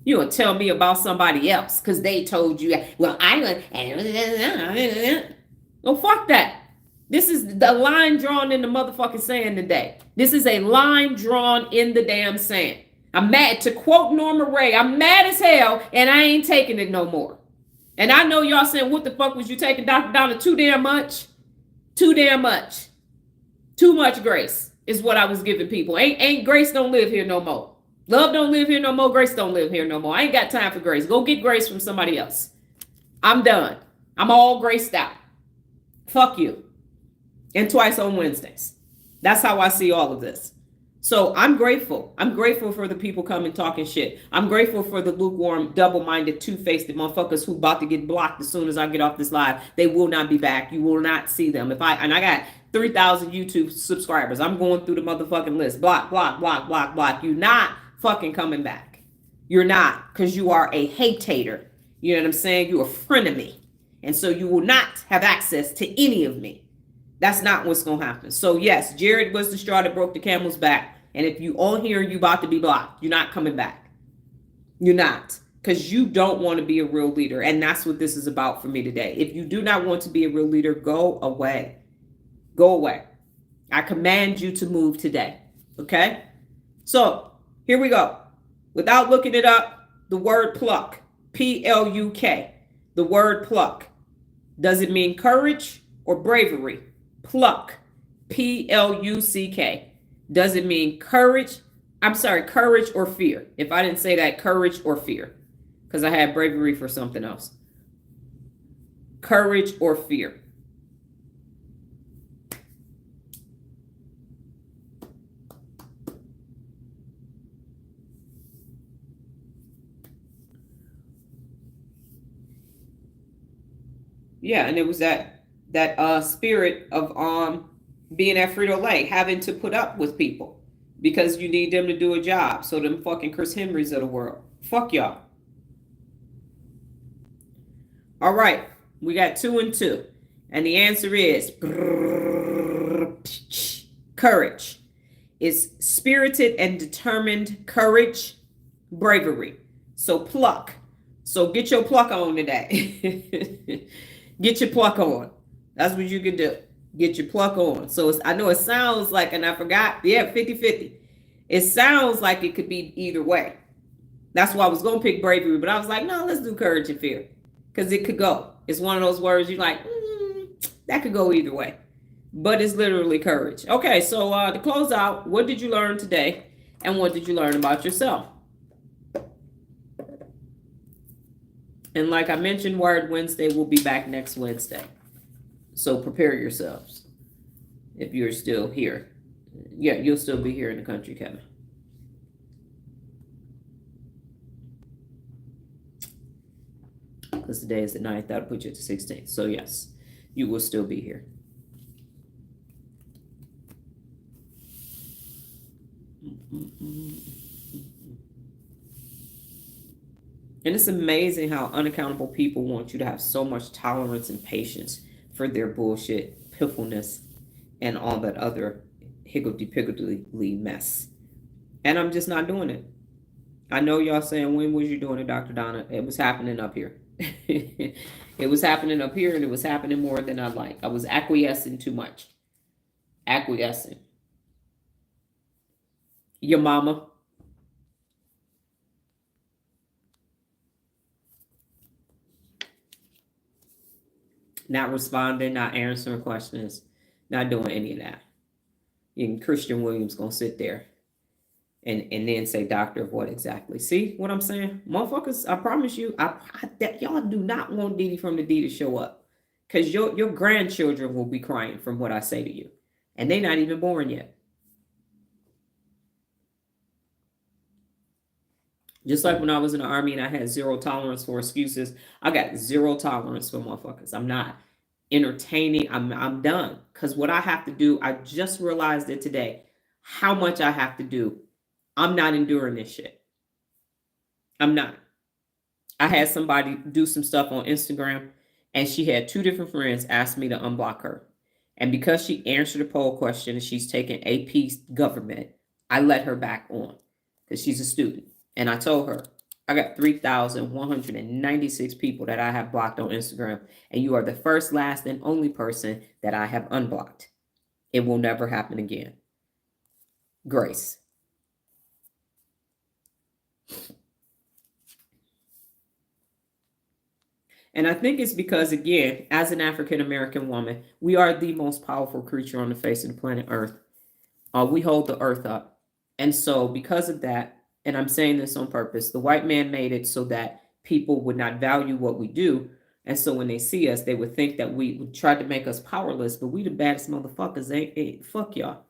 You gonna tell me about somebody else because they told you, well, well, fuck that. This is the line drawn in the motherfucking sand today. This is a line drawn in the damn sand. I'm mad. To quote Norma Ray, I'm mad as hell and I ain't taking it no more. And I know y'all saying, what the fuck was you taking, Dr. Donna? Too damn much? Too damn much. Too much grace is what I was giving people. Ain't grace don't live here no more. Love don't live here no more. Grace don't live here no more. I ain't got time for grace. Go get grace from somebody else. I'm done. I'm all graced out. Fuck you. And twice on Wednesdays. That's how I see all of this. So I'm grateful. I'm grateful for the people coming talking shit. I'm grateful for the lukewarm, double-minded, two-faced motherfuckers who about to get blocked as soon as I get off this live. They will not be back. You will not see them. I got 3,000 YouTube subscribers. I'm going through the motherfucking list. Block, block, block, block, block. You're not fucking coming back. You're not, because you are a hate-tater. You know what I'm saying? You're a frenemy. And so you will not have access to any of me. That's not what's going to happen. So yes, Jared was the straw that broke the camel's back. And if you on here, you about to be blocked. You're not coming back. You're not. Because you don't want to be a real leader. And that's what this is about for me today. If you do not want to be a real leader, go away. Go away. I command you to move today. Okay? So here we go. Without looking it up, the word pluck. P-L-U-K. The word pluck. Does it mean courage or bravery? Pluck. P-L-U-C-K. Does it mean courage? I'm sorry, courage or fear. If I didn't say that, courage or fear. Because I had bravery for something else. Courage or fear. Yeah, and it was that spirit of being at Frito-Lay, having to put up with people because you need them to do a job. So them fucking Chris Henrys of the world. Fuck y'all. All right, we got 2 and 2. And the answer is courage. It's spirited and determined courage, bravery. So pluck. So get your pluck on today. Get your pluck on. That's what you can do. Get your pluck on. So I know it sounds like, and I forgot, 50-50. It sounds like it could be either way. That's why I was going to pick bravery, but I was like, no, let's do courage and fear. Because it could go. It's one of those words you're like, that could go either way. But it's literally courage. Okay, so to close out, what did you learn today? And what did you learn about yourself? And like I mentioned, Wired Wednesday will be back next Wednesday. So prepare yourselves. If you're still here. Yeah, you'll still be here in the country, Kevin. Because today is the 9th. That'll put you at the 16th. So yes, you will still be here. And it's amazing how unaccountable people want you to have so much tolerance and patience for their bullshit, piffleness, and all that other higgledy-piggledy mess. And I'm just not doing it. I know y'all saying, when was you doing it, Dr. Donna? It was happening up here. It was happening up here, and it was happening more than I like. I was acquiescing too much. Acquiescing. Your mama. Not responding, not answering questions, not doing any of that. And Christian Williams gonna sit there and then say, doctor of what exactly? See what I'm saying? Motherfuckers, I promise you, that y'all do not want Didi from the D to show up. Because your grandchildren will be crying from what I say to you. And they're not even born yet. Just like when I was in the Army and I had zero tolerance for excuses, I got zero tolerance for motherfuckers. I'm not entertaining. I'm done. Because what I have to do, I just realized it today, how much I have to do. I'm not enduring this shit. I'm not. I had somebody do some stuff on Instagram, and she had two different friends ask me to unblock her. And because she answered a poll question and she's taking AP government, I let her back on because she's a student. And I told her, I got 3,196 people that I have blocked on Instagram, and you are the first, last, and only person that I have unblocked. It will never happen again. Grace. And I think it's because, again, as an African American woman, we are the most powerful creature on the face of the planet Earth. We hold the earth up. And so because of that, and I'm saying this on purpose, the white man made it so that people would not value what we do. And so when they see us, they would think that we would try to make us powerless, but we the baddest motherfuckers. Fuck y'all.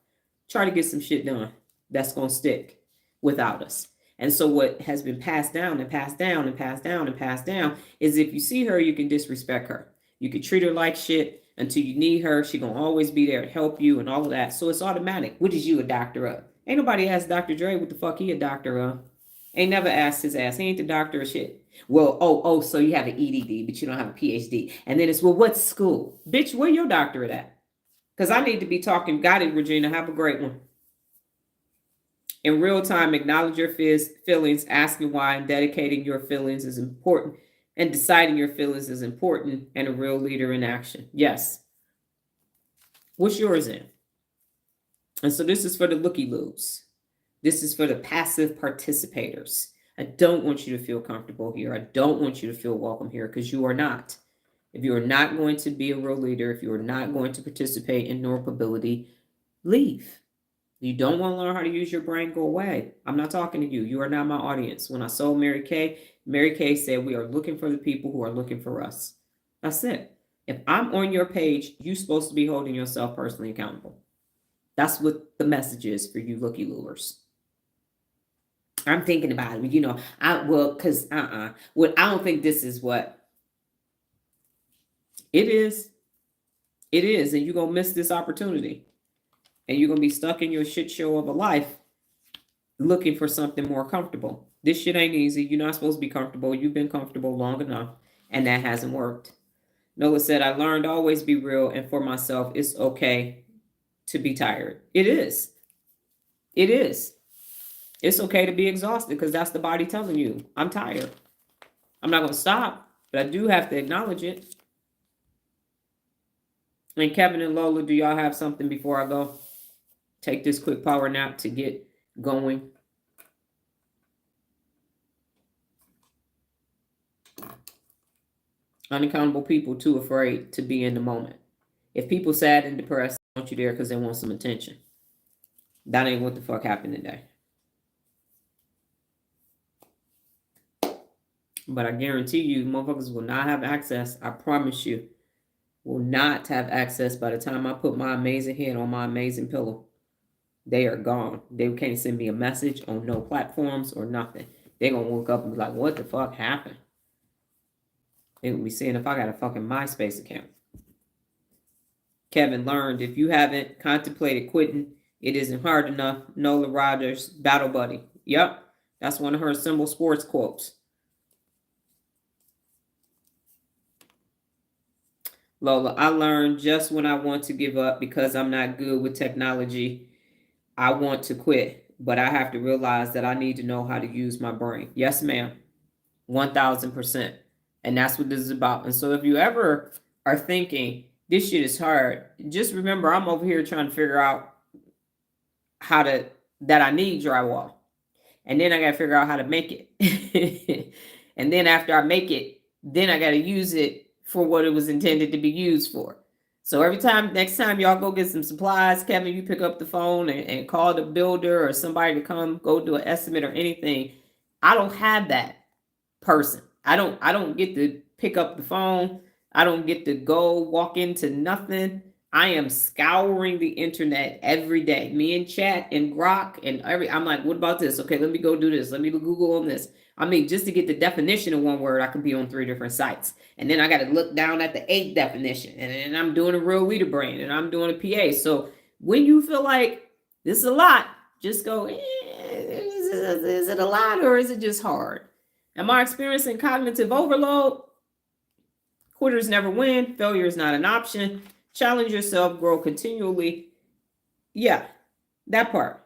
Try to get some shit done that's going to stick without us. And so what has been passed down and passed down and passed down and passed down is if you see her, you can disrespect her. You can treat her like shit until you need her. She gonna always be there to help you and all of that. So it's automatic. What is you a doctor of? Ain't nobody asked Dr. Dre what the fuck he a doctor of. Ain't never asked his ass. He ain't the doctor of shit. Well, oh, so you have an EDD, but you don't have a PhD. And then it's, well, what school? Bitch, where your doctorate at? Because I need to be talking. Got it, Regina. Have a great one. In real time, acknowledge your feelings, asking why, and dedicating your feelings is important, and deciding your feelings is important, and a real leader in action. Yes. What's yours in? And so this is for the looky-loos. This is for the passive participators. I don't want you to feel comfortable here. I don't want you to feel welcome here because you are not. If you are not going to be a real leader, if you are not going to participate in neuromobility, leave. You don't want to learn how to use your brain, go away. I'm not talking to you. You are not my audience. When I sold Mary Kay said we are looking for the people who are looking for us. That's it. If I'm on your page, you're supposed to be holding yourself personally accountable. That's what the message is for you looky lures. I'm thinking about it. Well, I don't think this is what it is. It is, and you're going to miss this opportunity. And you're going to be stuck in your shit show of a life looking for something more comfortable. This shit ain't easy. You're not supposed to be comfortable. You've been comfortable long enough, and that hasn't worked. Noah said, I learned to always be real, and for myself, it's okay to be tired. It is. It is. It's okay to be exhausted because that's the body telling you, I'm tired. I'm not going to stop, but I do have to acknowledge it. And Kevin and Lola, do y'all have something before I go? Take this quick power nap to get going. Unaccountable people too afraid to be in the moment. If people sad and depressed, they want you there because they want some attention. That ain't what the fuck happened today. But I guarantee you, motherfuckers will not have access. I promise you, will not have access by the time I put my amazing head on my amazing pillow. They are gone. They can't send me a message on no platforms or nothing. They're going to wake up and be like, what the fuck happened? They're going to be seeing if I got a fucking MySpace account. Kevin learned, if you haven't contemplated quitting, it isn't hard enough. Thomas-Rodgers, battle buddy. Yep. That's one of her Symbol Sports quotes. Lola, I learned just when I want to give up because I'm not good with technology. I want to quit, but I have to realize that I need to know how to use my brain. Yes, ma'am. 1,000%. And that's what this is about. And so if you ever are thinking this shit is hard, just remember I'm over here trying to figure out that I need drywall. And then I got to figure out how to make it. And then after I make it, then I got to use it for what it was intended to be used for. So next time y'all go get some supplies, Kevin, you pick up the phone and call the builder or somebody to come go do an estimate or anything. I don't have that person. I don't get to pick up the phone I don't get to go walk into nothing. I am scouring the internet every day. Me and Chat and Grok and I'm like, what about this? Okay, let me go do this. Let me Google on this. I mean, just to get the definition of one word, I could be on 3 different sites. And then I got to look down at the 8th definition. And then I'm doing a real leader brain and I'm doing a PA. So when you feel like this is a lot, just go, is it a lot or is it just hard? Am I experiencing cognitive overload? Quitters never win. Failure is not an option. Challenge yourself, grow continually. Yeah, that part.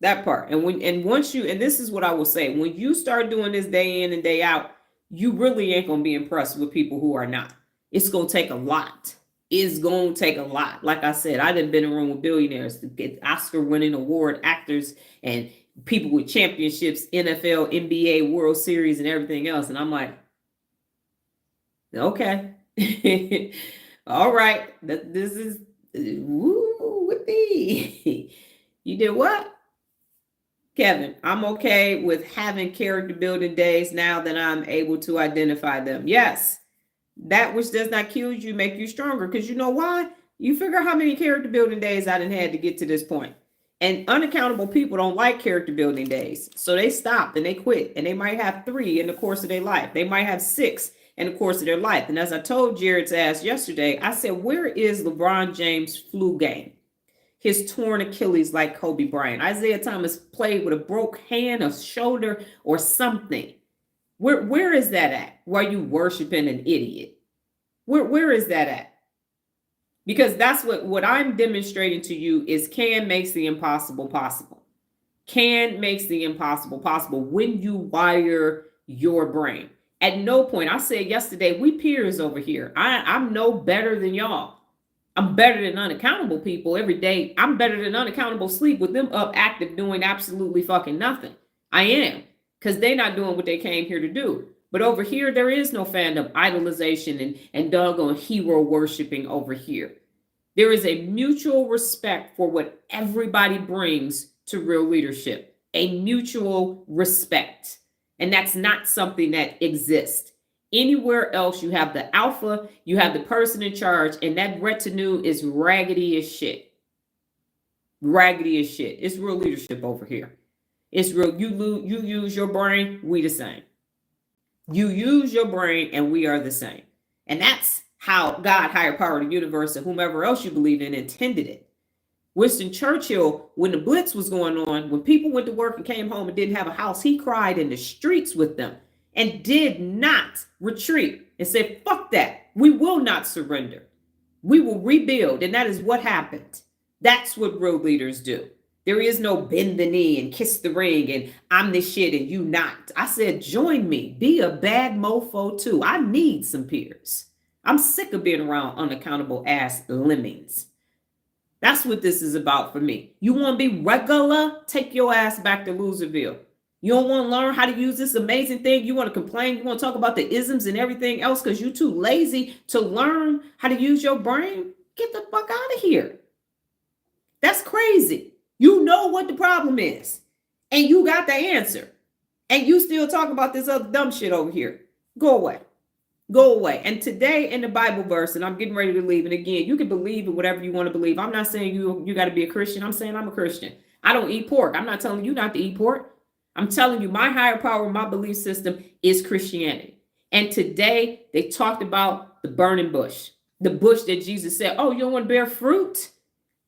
That part. And once you, and this is what I will say, when you start doing this day in and day out, you really ain't gonna be impressed with people who are not. It's gonna take a lot. It's gonna take a lot. Like I said, I done been in a room with billionaires to get Oscar-winning award actors and people with championships, NFL, NBA, World Series, and everything else. And I'm like, okay. All right. This is woo with me. You did what? Kevin, I'm okay with having character building days now that I'm able to identify them. Yes. That which does not kill you make you stronger. Because you know why? You figure how many character building days I done had to get to this point. And unaccountable people don't like character building days. So they stop and they quit. And they might have 3 in the course of their life. They might have 6 in the course of their life. And as I told Jared's ass yesterday, I said, where is LeBron James' flu game? His torn Achilles like Kobe Bryant. Isaiah Thomas played with a broke hand, a shoulder, or something. Where is that at? While you worshiping an idiot? Where is that at? Because that's what I'm demonstrating to you is can makes the impossible possible. Can makes the impossible possible when you wire your brain. At no point, I said yesterday, we peers over here. I'm no better than y'all. I'm better than unaccountable people every day. I'm better than unaccountable sleep with them up active doing absolutely fucking nothing. I am. Because they're not doing what they came here to do. But over here, there is no fandom, idolization, and doggone hero worshiping over here. There is a mutual respect for what everybody brings to real leadership. A mutual respect. And that's not something that exists. Anywhere else, you have the alpha, you have the person in charge, and that retinue is raggedy as shit. Raggedy as shit. It's real leadership over here. It's real. You use your brain, we the same. You use your brain, and we are the same. And that's how God, higher power, the universe, and whomever else you believe in intended it. Winston Churchill, when the Blitz was going on, when people went to work and came home and didn't have a house, he cried in the streets with them and did not retreat and said, fuck that. We will not surrender. We will rebuild. And that is what happened. That's what real leaders do. There is no bend the knee and kiss the ring and I'm the shit and you not. I said, join me. Be a bad mofo too. I need some peers. I'm sick of being around unaccountable ass lemmings. That's what this is about for me. You want to be regular? Take your ass back to Loserville. You don't want to learn how to use this amazing thing. You want to complain. You want to talk about the isms and everything else because you're too lazy to learn how to use your brain? Get the fuck out of here. That's crazy. You know what the problem is. And you got the answer. And you still talk about this other dumb shit over here. Go away. Go away. And today in the Bible verse, and I'm getting ready to leave. And again, you can believe in whatever you want to believe. I'm not saying you got to be a Christian. I'm saying I'm a Christian. I don't eat pork. I'm not telling you not to eat pork. I'm telling you my higher power, my belief system is Christianity. And today they talked about the burning bush. The bush that Jesus said, oh, you don't want to bear fruit?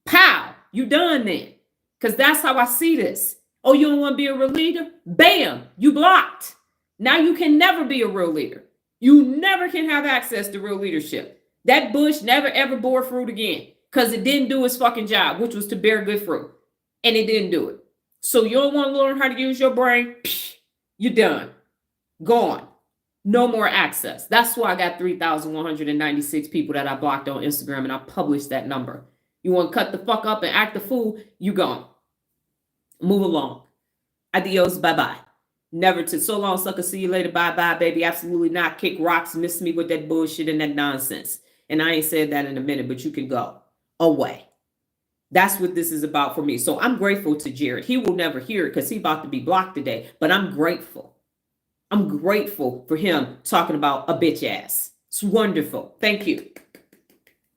Pow, you done then. Because that's how I see this. Oh, you don't want to be a real leader? Bam, you blocked. Now you can never be a real leader. You never can have access to real leadership. That bush never ever bore fruit again because it didn't do its fucking job, which was to bear good fruit. And it didn't do it. So you don't want to learn how to use your brain? You're done. Gone. No more access. That's why I got 3,196 people that I blocked on Instagram and I published that number. You want to cut the fuck up and act a fool? You gone. Move along. Adios. Bye-bye. Never to so long, sucker. See you later. Bye-bye, baby. Absolutely not. Kick rocks. Miss me with that bullshit and that nonsense. And I ain't said that in a minute, but you can go away. That's what this is about for me. So I'm grateful to Jared. He will never hear it because he's about to be blocked today. But I'm grateful. I'm grateful for him talking about a bitch ass. It's wonderful. Thank you.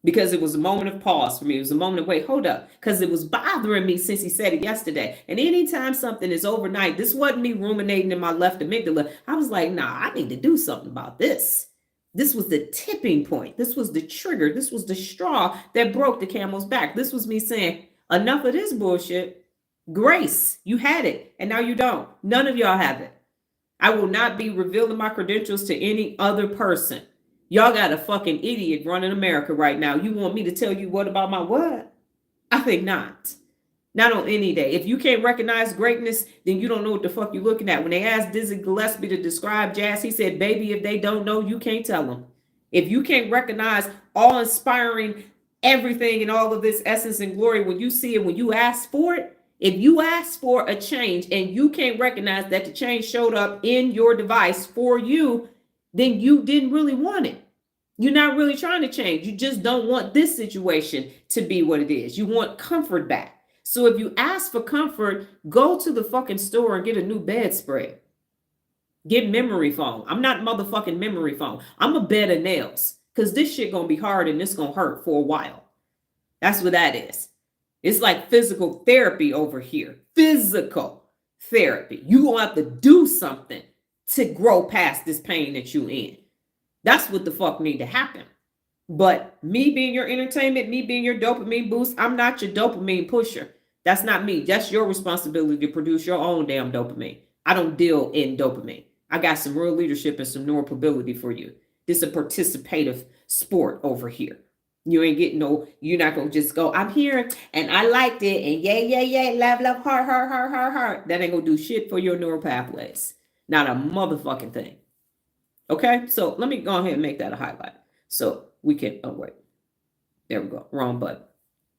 Because it was a moment of pause for me. It was a moment of, wait, hold up. Because it was bothering me since he said it yesterday. And anytime something is overnight, this wasn't me ruminating in my left amygdala. I was like, nah, I need to do something about this. This was the tipping point. This was the trigger. This was the straw that broke the camel's back. This was me saying, enough of this bullshit. Grace, you had it, and now you don't. None of y'all have it. I will not be revealing my credentials to any other person. Y'all got a fucking idiot running America right now. You want me to tell you what about my what? I think not. Not on any day. If you can't recognize greatness, then you don't know what the fuck you're looking at. When they asked Dizzy Gillespie to describe jazz, he said, baby, if they don't know, you can't tell them. If you can't recognize awe-inspiring everything and all of this essence and glory, when you see it, when you ask for it, if you ask for a change and you can't recognize that the change showed up in your device for you, then you didn't really want it. You're not really trying to change. You just don't want this situation to be what it is. You want comfort back. So if you ask for comfort, go to the fucking store and get a new bedspread. Get memory foam. I'm not motherfucking memory foam. I'm a bed of nails because this shit gonna be hard and it's gonna hurt for a while. That's what that is. It's like physical therapy over here. Physical therapy. You gonna have to do something to grow past this pain that you in. That's what the fuck need to happen. But me being your entertainment, me being your dopamine boost, I'm not your dopamine pusher. That's not me. That's your responsibility to produce your own damn dopamine. I don't deal in dopamine. I got some real leadership and some neuromobility for you. This is a participative sport over here. You ain't getting no, you're not going to just go, I'm here and I liked it and yay, love, heart. That ain't going to do shit for your neural pathways. Not a motherfucking thing. Okay, so let me go ahead and make that a highlight. So we can, oh wait, there we go, wrong button.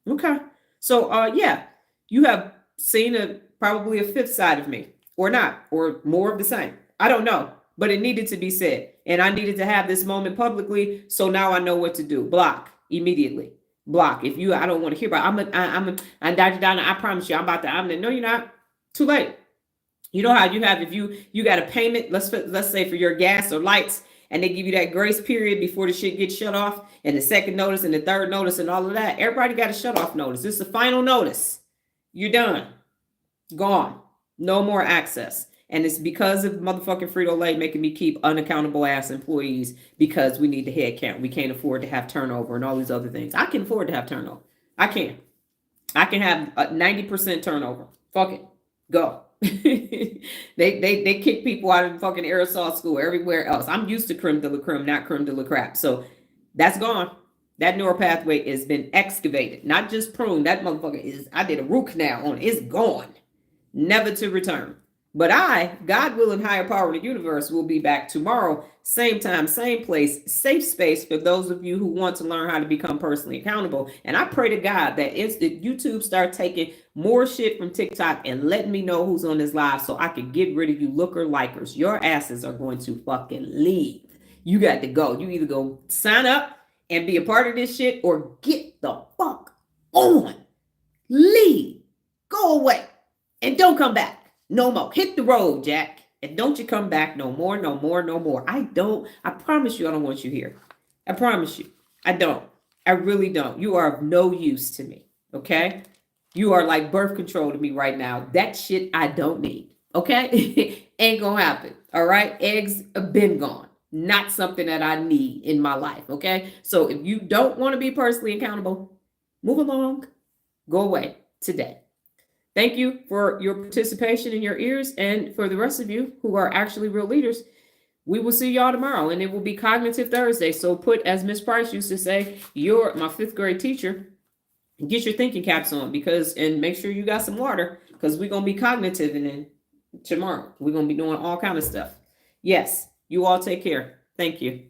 Okay, so yeah, you have seen probably a fifth side of me, or not, or more of the same. I don't know, but it needed to be said. And I needed to have this moment publicly, so now I know what to do. Block immediately. Block. If you, I don't want to hear about it. I'm Dr. Donna, I promise you, no, you're not. Too late. You know how you have, if you got a payment, let's say for your gas or lights, and they give you that grace period before the shit gets shut off, and the second notice and the third notice and all of that. Everybody got a shut off notice. This is the final notice. You're done. Gone. No more access. And it's because of motherfucking Frito-Lay making me keep unaccountable ass employees because we need the head count. We can't afford to have turnover and all these other things. I can afford to have turnover. I can have a 90% turnover. Fuck it. Go. they kick people out of fucking aerosol school everywhere else. I'm used to creme de la creme, not creme de la crap. So that's gone. That neural pathway has been excavated, not just pruned. That motherfucker I did a root canal on it. It's gone. Never to return. But I, God willing, higher power in the universe, will be back tomorrow, same time, same place, safe space for those of you who want to learn how to become personally accountable. And I pray to God that YouTube start taking more shit from TikTok and letting me know who's on this live so I can get rid of you looker likers. Your asses are going to fucking leave. You got to go. You either go sign up and be a part of this shit or get the fuck on. Leave. Go away. And don't come back. No more. Hit the road, Jack. And don't you come back no more. I promise you I don't want you here. I promise you. I don't. I really don't. You are of no use to me. Okay? You are like birth control to me right now. That shit I don't need. Okay? Ain't gonna happen. All right? Eggs have been gone. Not something that I need in my life. Okay? So if you don't want to be personally accountable, move along. Go away today. Thank you for your participation in your ears, and for the rest of you who are actually real leaders, we will see y'all tomorrow, and it will be Cognitive Thursday. So put, as Miss Price used to say, you're my fifth grade teacher, get your thinking caps on and make sure you got some water because we're going to be cognitive and then tomorrow we're going to be doing all kind of stuff. Yes, you all take care. Thank you.